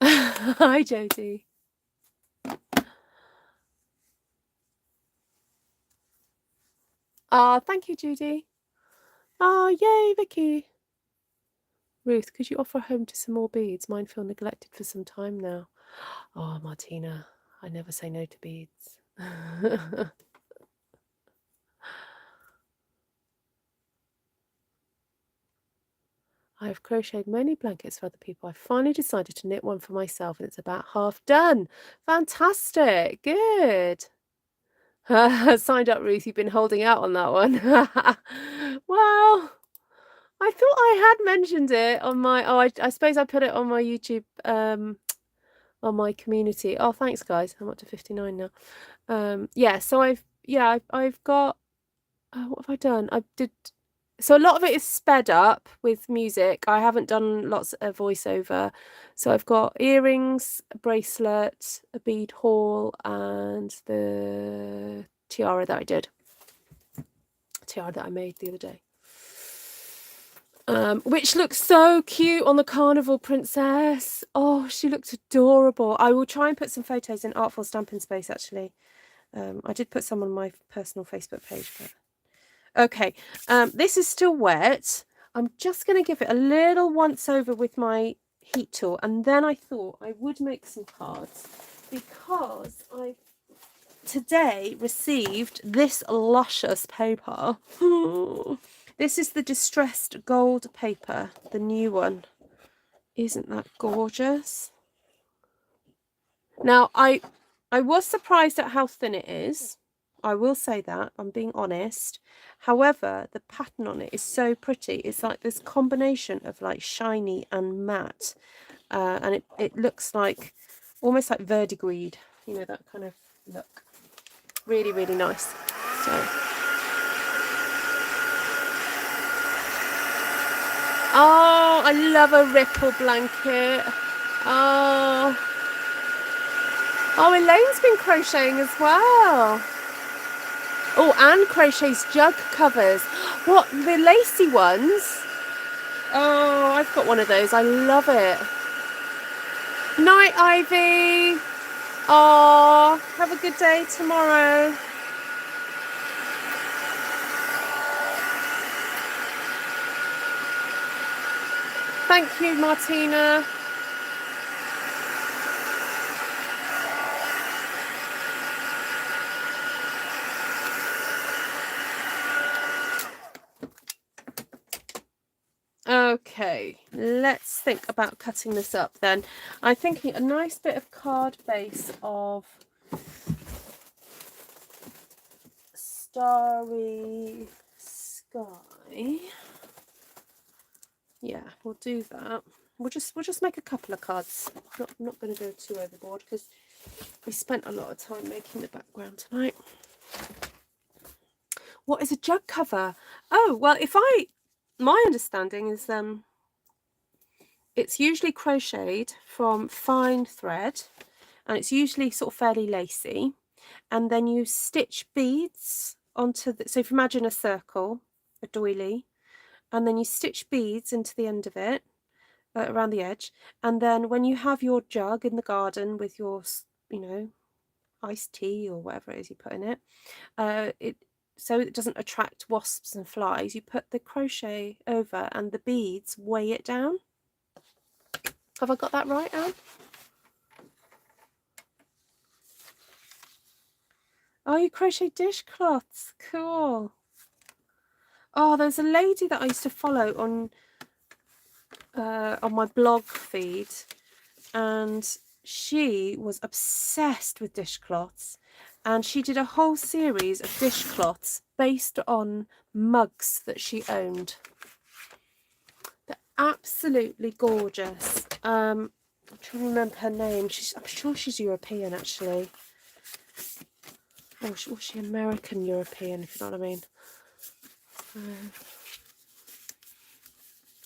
Hi, Jodie. Ah, thank you, Judy. Ah, yay, Vicky. Ruth, could you offer home to some more beads? Mine feel neglected for some time now. Oh, Martina, I never say no to beads. I have crocheted many blankets for other people. I finally decided to knit one for myself, and it's about half done. Fantastic. Good. Signed up, Ruth. You've been holding out on that one. Well, I thought I had mentioned it on my... Oh, I suppose I put it on my YouTube, on my community. Oh, thanks, guys. I'm up to 59 now. Yeah, so I've got... what have I done? So a lot of it is sped up with music. I haven't done lots of voiceover. So I've got earrings, a bracelet, a bead haul, and the tiara that I did. Tiara that I made the other day. Which looks so cute on the carnival princess. Oh, she looks adorable. I will try and put some photos in Artful Stampin Space, actually. I did put some on my personal Facebook page, but... Okay, this is still wet. I'm just going to give it a little once over with my heat tool, and then I thought I would make some cards, because I today received this luscious paper. This is the distressed gold paper, the new one. Isn't that gorgeous? Now, I was surprised at how thin it is. I will say that, I'm being honest. However, the pattern on it is so pretty. It's like this combination of like shiny and matte. And it looks like, almost like verdigris, you know, that kind of look. Really, really nice. So. Oh, I love a ripple blanket. Oh, Elaine's been crocheting as well. Oh, and crochets jug covers. What, the lacy ones? Oh, I've got one of those. I love it. Night, Ivy. Oh, have a good day tomorrow. Thank you, Martina. Okay, let's think about cutting this up then. I'm thinking a nice bit of card base of Starry Sky. Yeah, we'll do that. We'll just make a couple of cards. I'm not going to go too overboard because we spent a lot of time making the background tonight. What is a jug cover? Oh, well, my understanding is it's usually crocheted from fine thread, and it's usually sort of fairly lacy, and then you stitch beads onto the, so if you imagine a circle, a doily, and then you stitch beads into the end of it, around the edge, and then when you have your jug in the garden with your, you know, iced tea or whatever it is you put in it, so it doesn't attract wasps and flies, you put the crochet over and the beads weigh it down. Have I got that right, Anne? Oh, you crochet dishcloths. Cool. Oh, there's a lady that I used to follow on my blog feed, and she was obsessed with dishcloths, and she did a whole series of dishcloths based on mugs that she owned. They're absolutely gorgeous. I'm trying to remember her name. I'm sure she's European, actually. Or was she American European, if you know what I mean?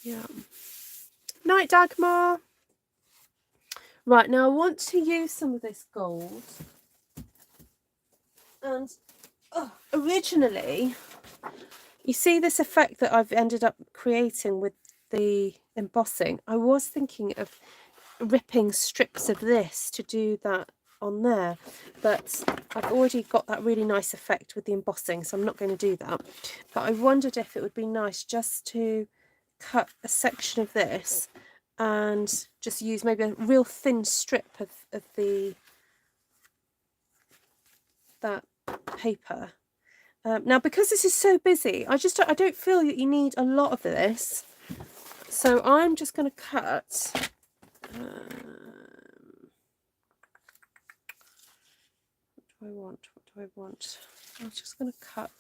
Yeah. Night, Dagmar. Right, now I want to use some of this gold. And originally, you see this effect that I've ended up creating with the embossing. I was thinking of ripping strips of this to do that on there, but I've already got that really nice effect with the embossing, so I'm not going to do that. But I wondered if it would be nice just to cut a section of this and just use maybe a real thin strip of that paper. Now, because this is so busy, I don't feel that you need a lot of this, so I'm just going to cut. What do I want? I'm just going to cut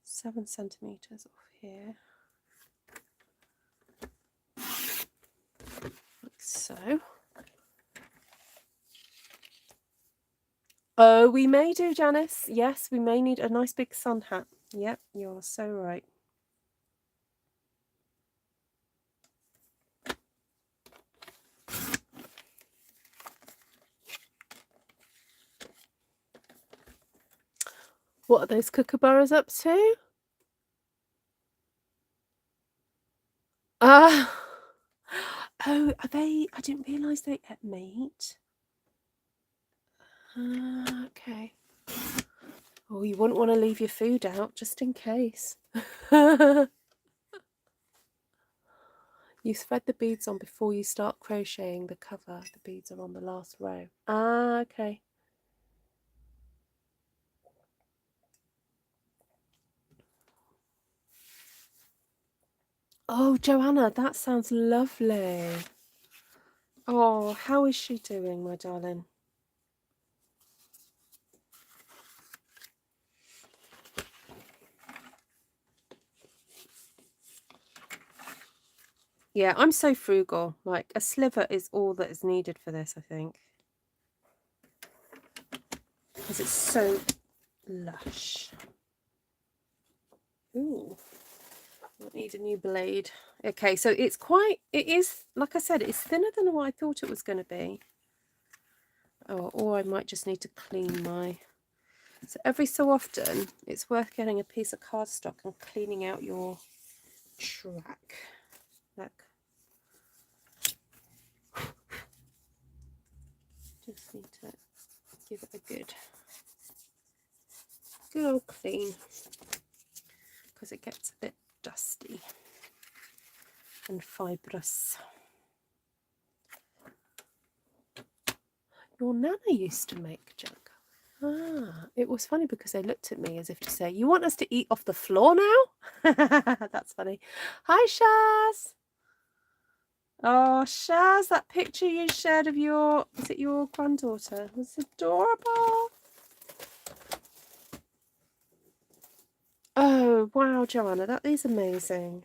7 centimeters off here, like so. Oh, we may do, Janice. Yes, we may need a nice big sun hat. Yep, you're so right. What are those kookaburras up to? Oh, are they? I didn't realise they ate meat. Okay. Oh, you wouldn't want to leave your food out just in case. You thread the beads on before you start crocheting the cover. The beads are on the last row. Ah, okay. Oh, Joanna, that sounds lovely. Oh, how is she doing, my darling? Yeah, I'm so frugal. Like, a sliver is all that is needed for this, I think. Because it's so lush. Ooh. I need a new blade. Okay, so it is, like I said, it's thinner than what I thought it was going to be. Oh, or I might just need to clean my... So every so often, it's worth getting a piece of cardstock and cleaning out your track. Look. Just need to give it a good old clean, because it gets a bit dusty and fibrous. Your nana used to make jug. Ah, it was funny because they looked at me as if to say, you want us to eat off the floor now? That's funny. Hi, Shaz. Oh, Shaz, that picture you shared of your, is it your granddaughter? It was adorable. Oh, wow, Joanna, that is amazing.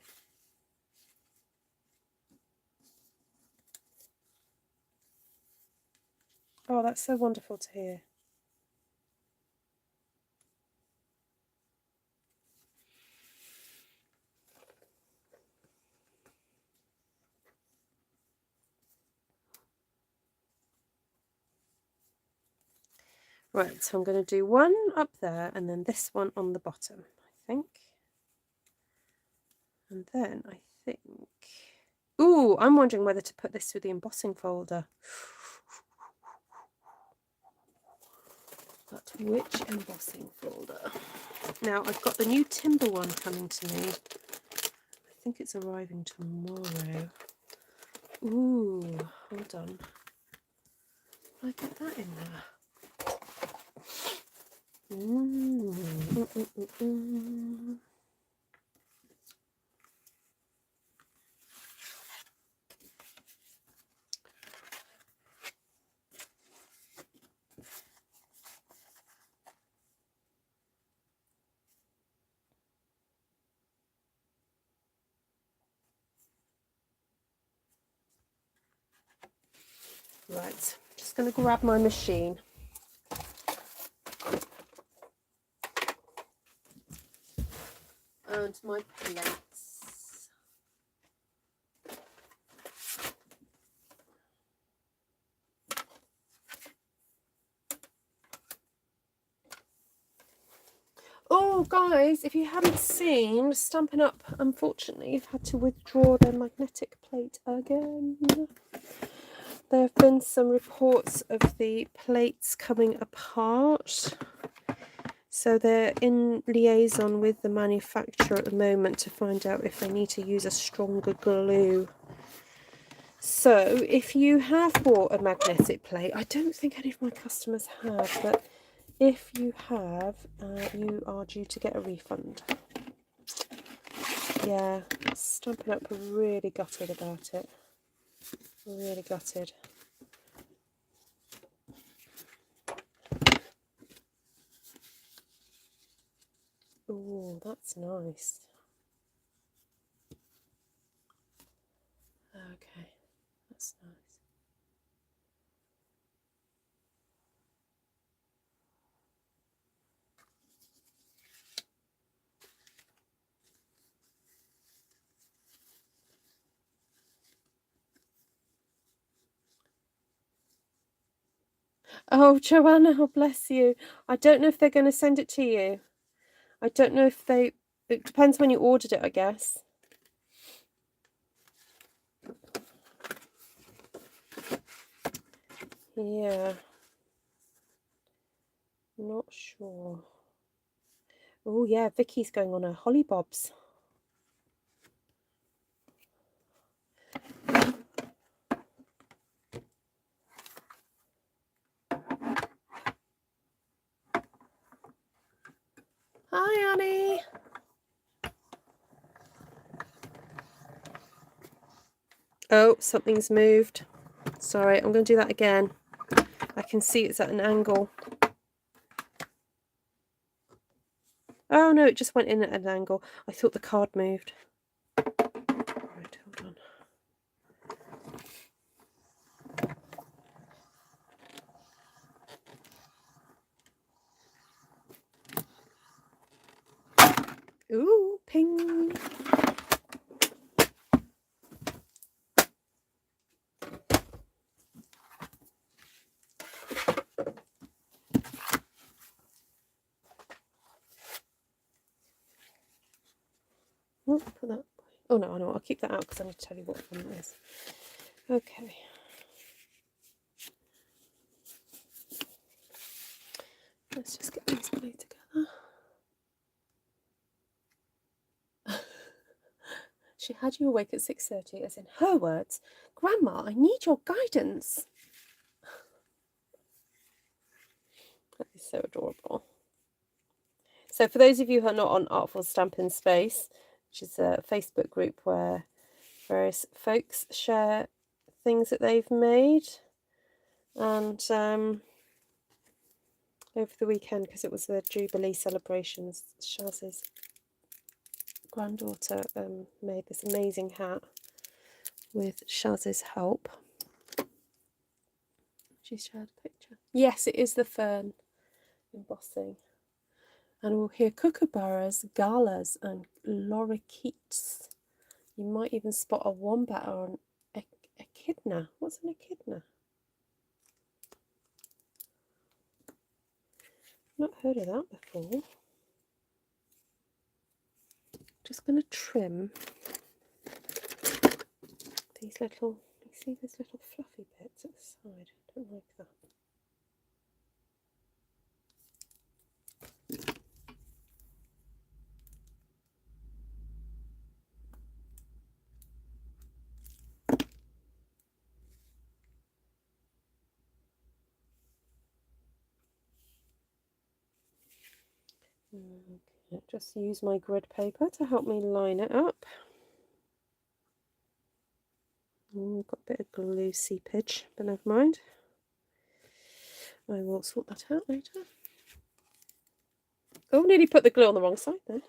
Oh, that's so wonderful to hear. Right, so I'm going to do one up there and then this one on the bottom, I think. And then I think... Ooh, I'm wondering whether to put this through the embossing folder. But which embossing folder? Now, I've got the new timber one coming to me. I think it's arriving tomorrow. Ooh, hold on. Will I get that in there? Right, just going to grab my machine. And my plates. Oh, guys, if you haven't seen, Stampin' Up, unfortunately, you've had to withdraw their magnetic plate again. There have been some reports of the plates coming apart. So they're in liaison with the manufacturer at the moment to find out if they need to use a stronger glue. So if you have bought a magnetic plate, I don't think any of my customers have, but if you have, you are due to get a refund. Yeah, Stampin' Up! Really gutted about it. Really gutted. Oh, that's nice. Okay, that's nice. Oh, Joanna, oh, bless you. I don't know if they're going to send it to you. I don't know if they... It depends when you ordered it, I guess. Yeah. Not sure. Oh, yeah, Vicky's going on her hollybobs. Hi, Annie. Oh, something's moved. Sorry, I'm going to do that again. I can see it's at an angle. Oh, no, it just went in at an angle. I thought the card moved. Right, hold on. Ooh, ping. Oh, put that. Oh no, I know. I'll keep that out because I need to tell you what one it is. Okay. Let's just get these played together. She had you awake at 6:30, as in her words, "Grandma, I need your guidance." That is so adorable. So for those of you who are not on Artful Stampin Space, which is a Facebook group where various folks share things that they've made, and over the weekend, because it was the Jubilee celebrations, Shaz's granddaughter made this amazing hat with Shaz's help. She shared a picture. Yes, it is the fern embossing. And we'll hear kookaburras, galas and lorikeets. You might even spot a wombat or an echidna. What's an echidna? Not heard of that before. Just going to trim these little, you see these little fluffy bits at the side? I don't like that. Okay, just use my grid paper to help me line it up. Got a bit of glue seepage, but never mind. I will sort that out later. Oh, nearly put the glue on the wrong side then.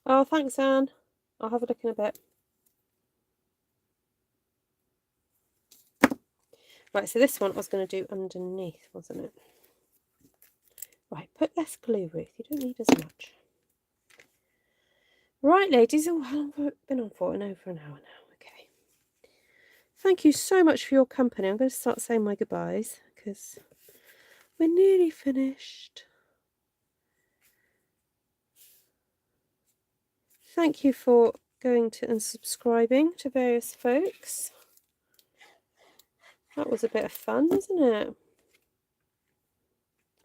Oh, thanks, Anne. I'll have a look in a bit. Right, so this one I was going to do underneath, wasn't it? Right, put less glue, Ruth. You don't need as much. Right, ladies. Oh, how long have I been on for? Over an hour now. Okay. Thank you so much for your company. I'm going to start saying my goodbyes because we're nearly finished. Thank you for going to and subscribing to various folks. That was a bit of fun, wasn't it?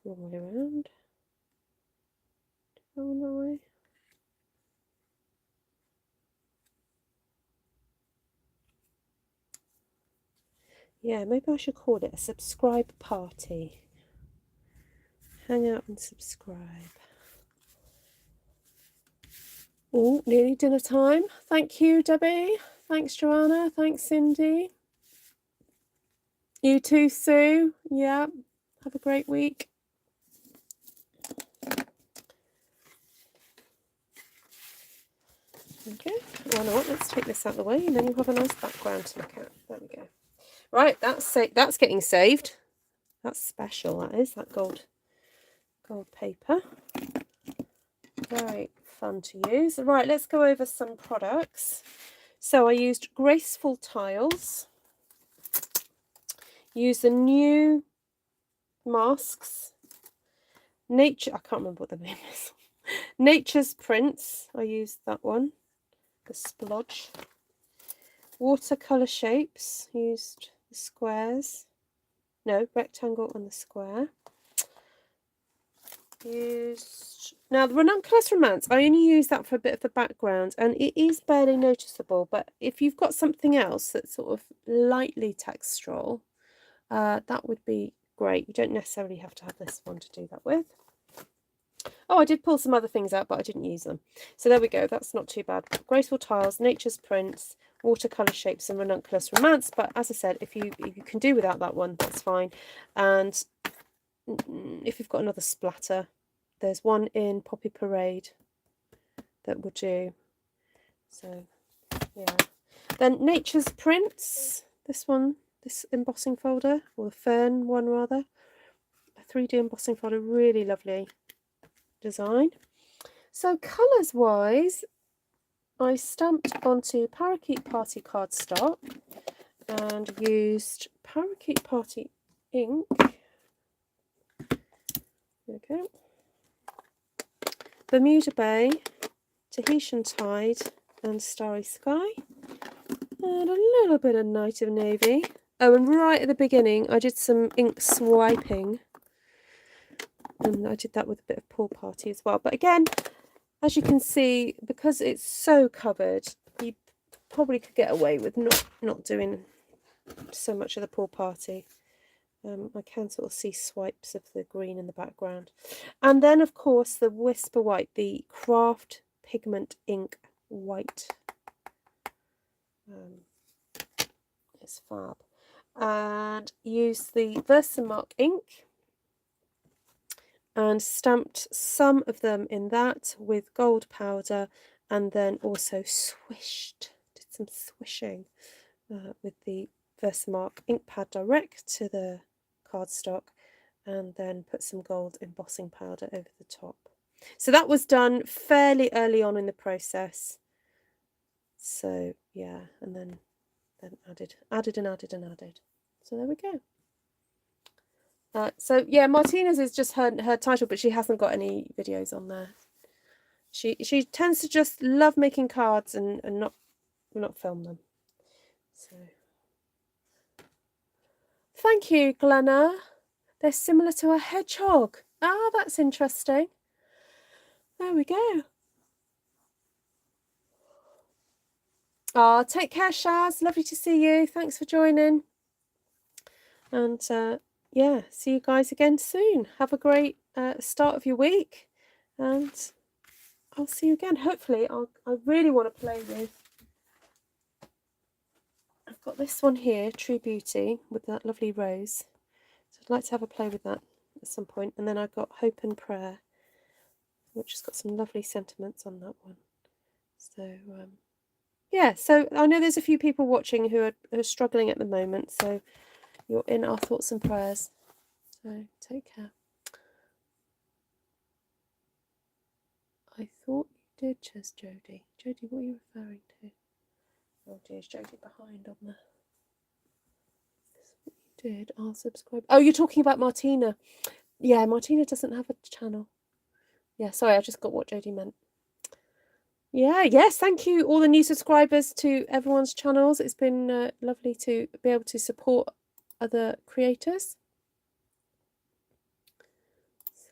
All the way around. All the way. Yeah, maybe I should call it a subscribe party. Hang out and subscribe. Oh, nearly dinner time. Thank you, Debbie. Thanks, Joanna. Thanks, Cindy. You too, Sue. Yeah. Have a great week. Okay. Why not? Let's take this out of the way and then you'll have a nice background to look at. There we go. Right, that's getting saved. That's special, that is, that gold paper. Very fun to use. Right, let's go over some products. So I used Graceful tiles. Use the new masks. I can't remember what the name is. Nature's Prints. I used that one. The splodge. Watercolour shapes. Used the squares. No, rectangle and the square. Now the Ranunculus Romance, I only use that for a bit of the background and it is barely noticeable, but if you've got something else that's sort of lightly textural, that would be great. You don't necessarily have to have this one to do that with. Oh, I did pull some other things out, but I didn't use them. So there we go, that's not too bad. Graceful Tiles, Nature's Prints, Watercolour Shapes and Ranunculus Romance, but as I said, if you can do without that one, that's fine. And if you've got another splatter, there's one in Poppy Parade that will do. So yeah, then Nature's Prints, this embossing folder, or the fern one rather, a 3D embossing folder, really lovely design. So colours wise, I stamped onto Parakeet Party cardstock and used Parakeet Party ink. There we go. Bermuda Bay, Tahitian Tide, and Starry Sky. And a little bit of Night of Navy. Oh, and right at the beginning, I did some ink swiping. And I did that with a bit of Pool Party as well. But again, as you can see, because it's so covered, you probably could get away with not doing so much of the Pool Party. I can sort of see swipes of the green in the background. And then, of course, the Whisper White, the Craft Pigment Ink White. It's fab. And use the Versamark ink and stamped some of them in that with gold powder, and then also swished, did some swishing with the Versamark ink pad direct to the cardstock, and then put some gold embossing powder over the top. So that was done fairly early on in the process. So yeah, and then added. So there we go. So yeah, Martina's is just her title, but she hasn't got any videos on there. She tends to just love making cards and not film them. So thank you, Glenna. They're similar to a hedgehog. Ah, that's interesting. There we go. Take care, Shaz. Lovely to see you. Thanks for joining. And yeah, see you guys again soon. Have a great start of your week, and I'll see you again. Hopefully, I really want to play with. I've got this one here, True Beauty, with that lovely rose. So I'd like to have a play with that at some point. And then I've got Hope and Prayer, which has got some lovely sentiments on that one. So yeah, so I know there's a few people watching who are struggling at the moment. So you're in our thoughts and prayers. So take care. I thought you did, says Jodie. Jodie, what are you referring to? Oh dear, is Jodie behind on the... You did, I'll subscribe. Oh, you're talking about Martina. Yeah, Martina doesn't have a channel. Yeah, sorry, I just got what Jodie meant. Yeah, yes, thank you all the new subscribers to everyone's channels. It's been lovely to be able to support other creators.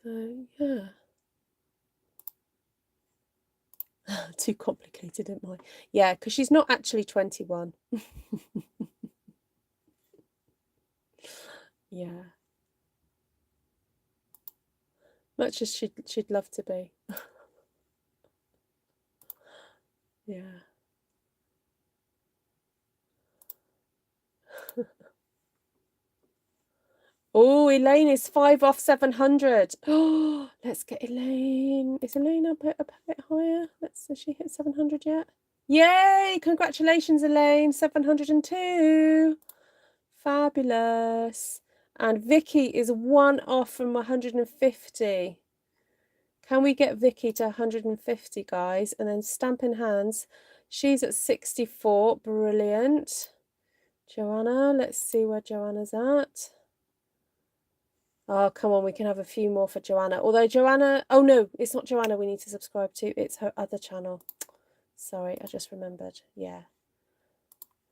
So, yeah. Too complicated, am I? Yeah, because she's not actually 21. Yeah. Much as she'd love to be. Yeah. Oh, Elaine is 5 off 700. Oh, let's get Elaine. Is Elaine up a bit higher? Has she hit 700 yet? Yay! Congratulations, Elaine. 702. Fabulous. And Vicky is 1 off from 150. Can we get Vicky to 150, guys? And then Stampin' Hands. She's at 64. Brilliant. Joanna, let's see where Joanna's at. Oh, come on, we can have a few more for Joanna. Although Joanna... Oh, no, it's not Joanna we need to subscribe to. It's her other channel. Sorry, I just remembered. Yeah.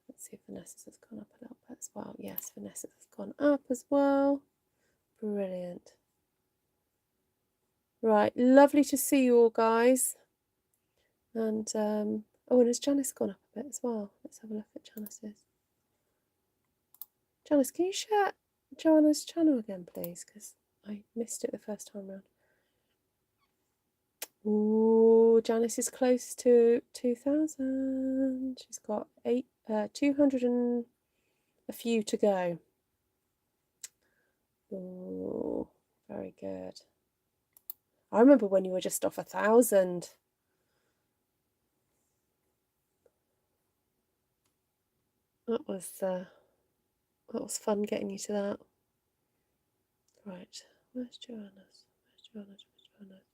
Let's see if Vanessa's has gone up a little bit as well. Yes, Vanessa's has gone up as well. Brilliant. Right, lovely to see you all, guys. And, oh, and has Janice gone up a bit as well? Let's have a look at Janice's. Janice, can you share Joanna's channel again, please? Because I missed it the first time round. Ooh, Janice is close to 2,000. She's got 200 and a few to go. Ooh, very good. I remember when you were just off 1,000. That was fun getting you to that. Right, where's Joanna's? Where's Joanna's?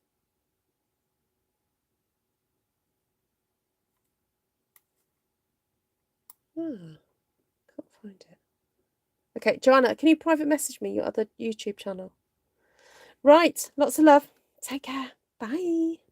Can't find it. Okay, Joanna, can you private message me your other YouTube channel? Right, lots of love. Take care. Bye.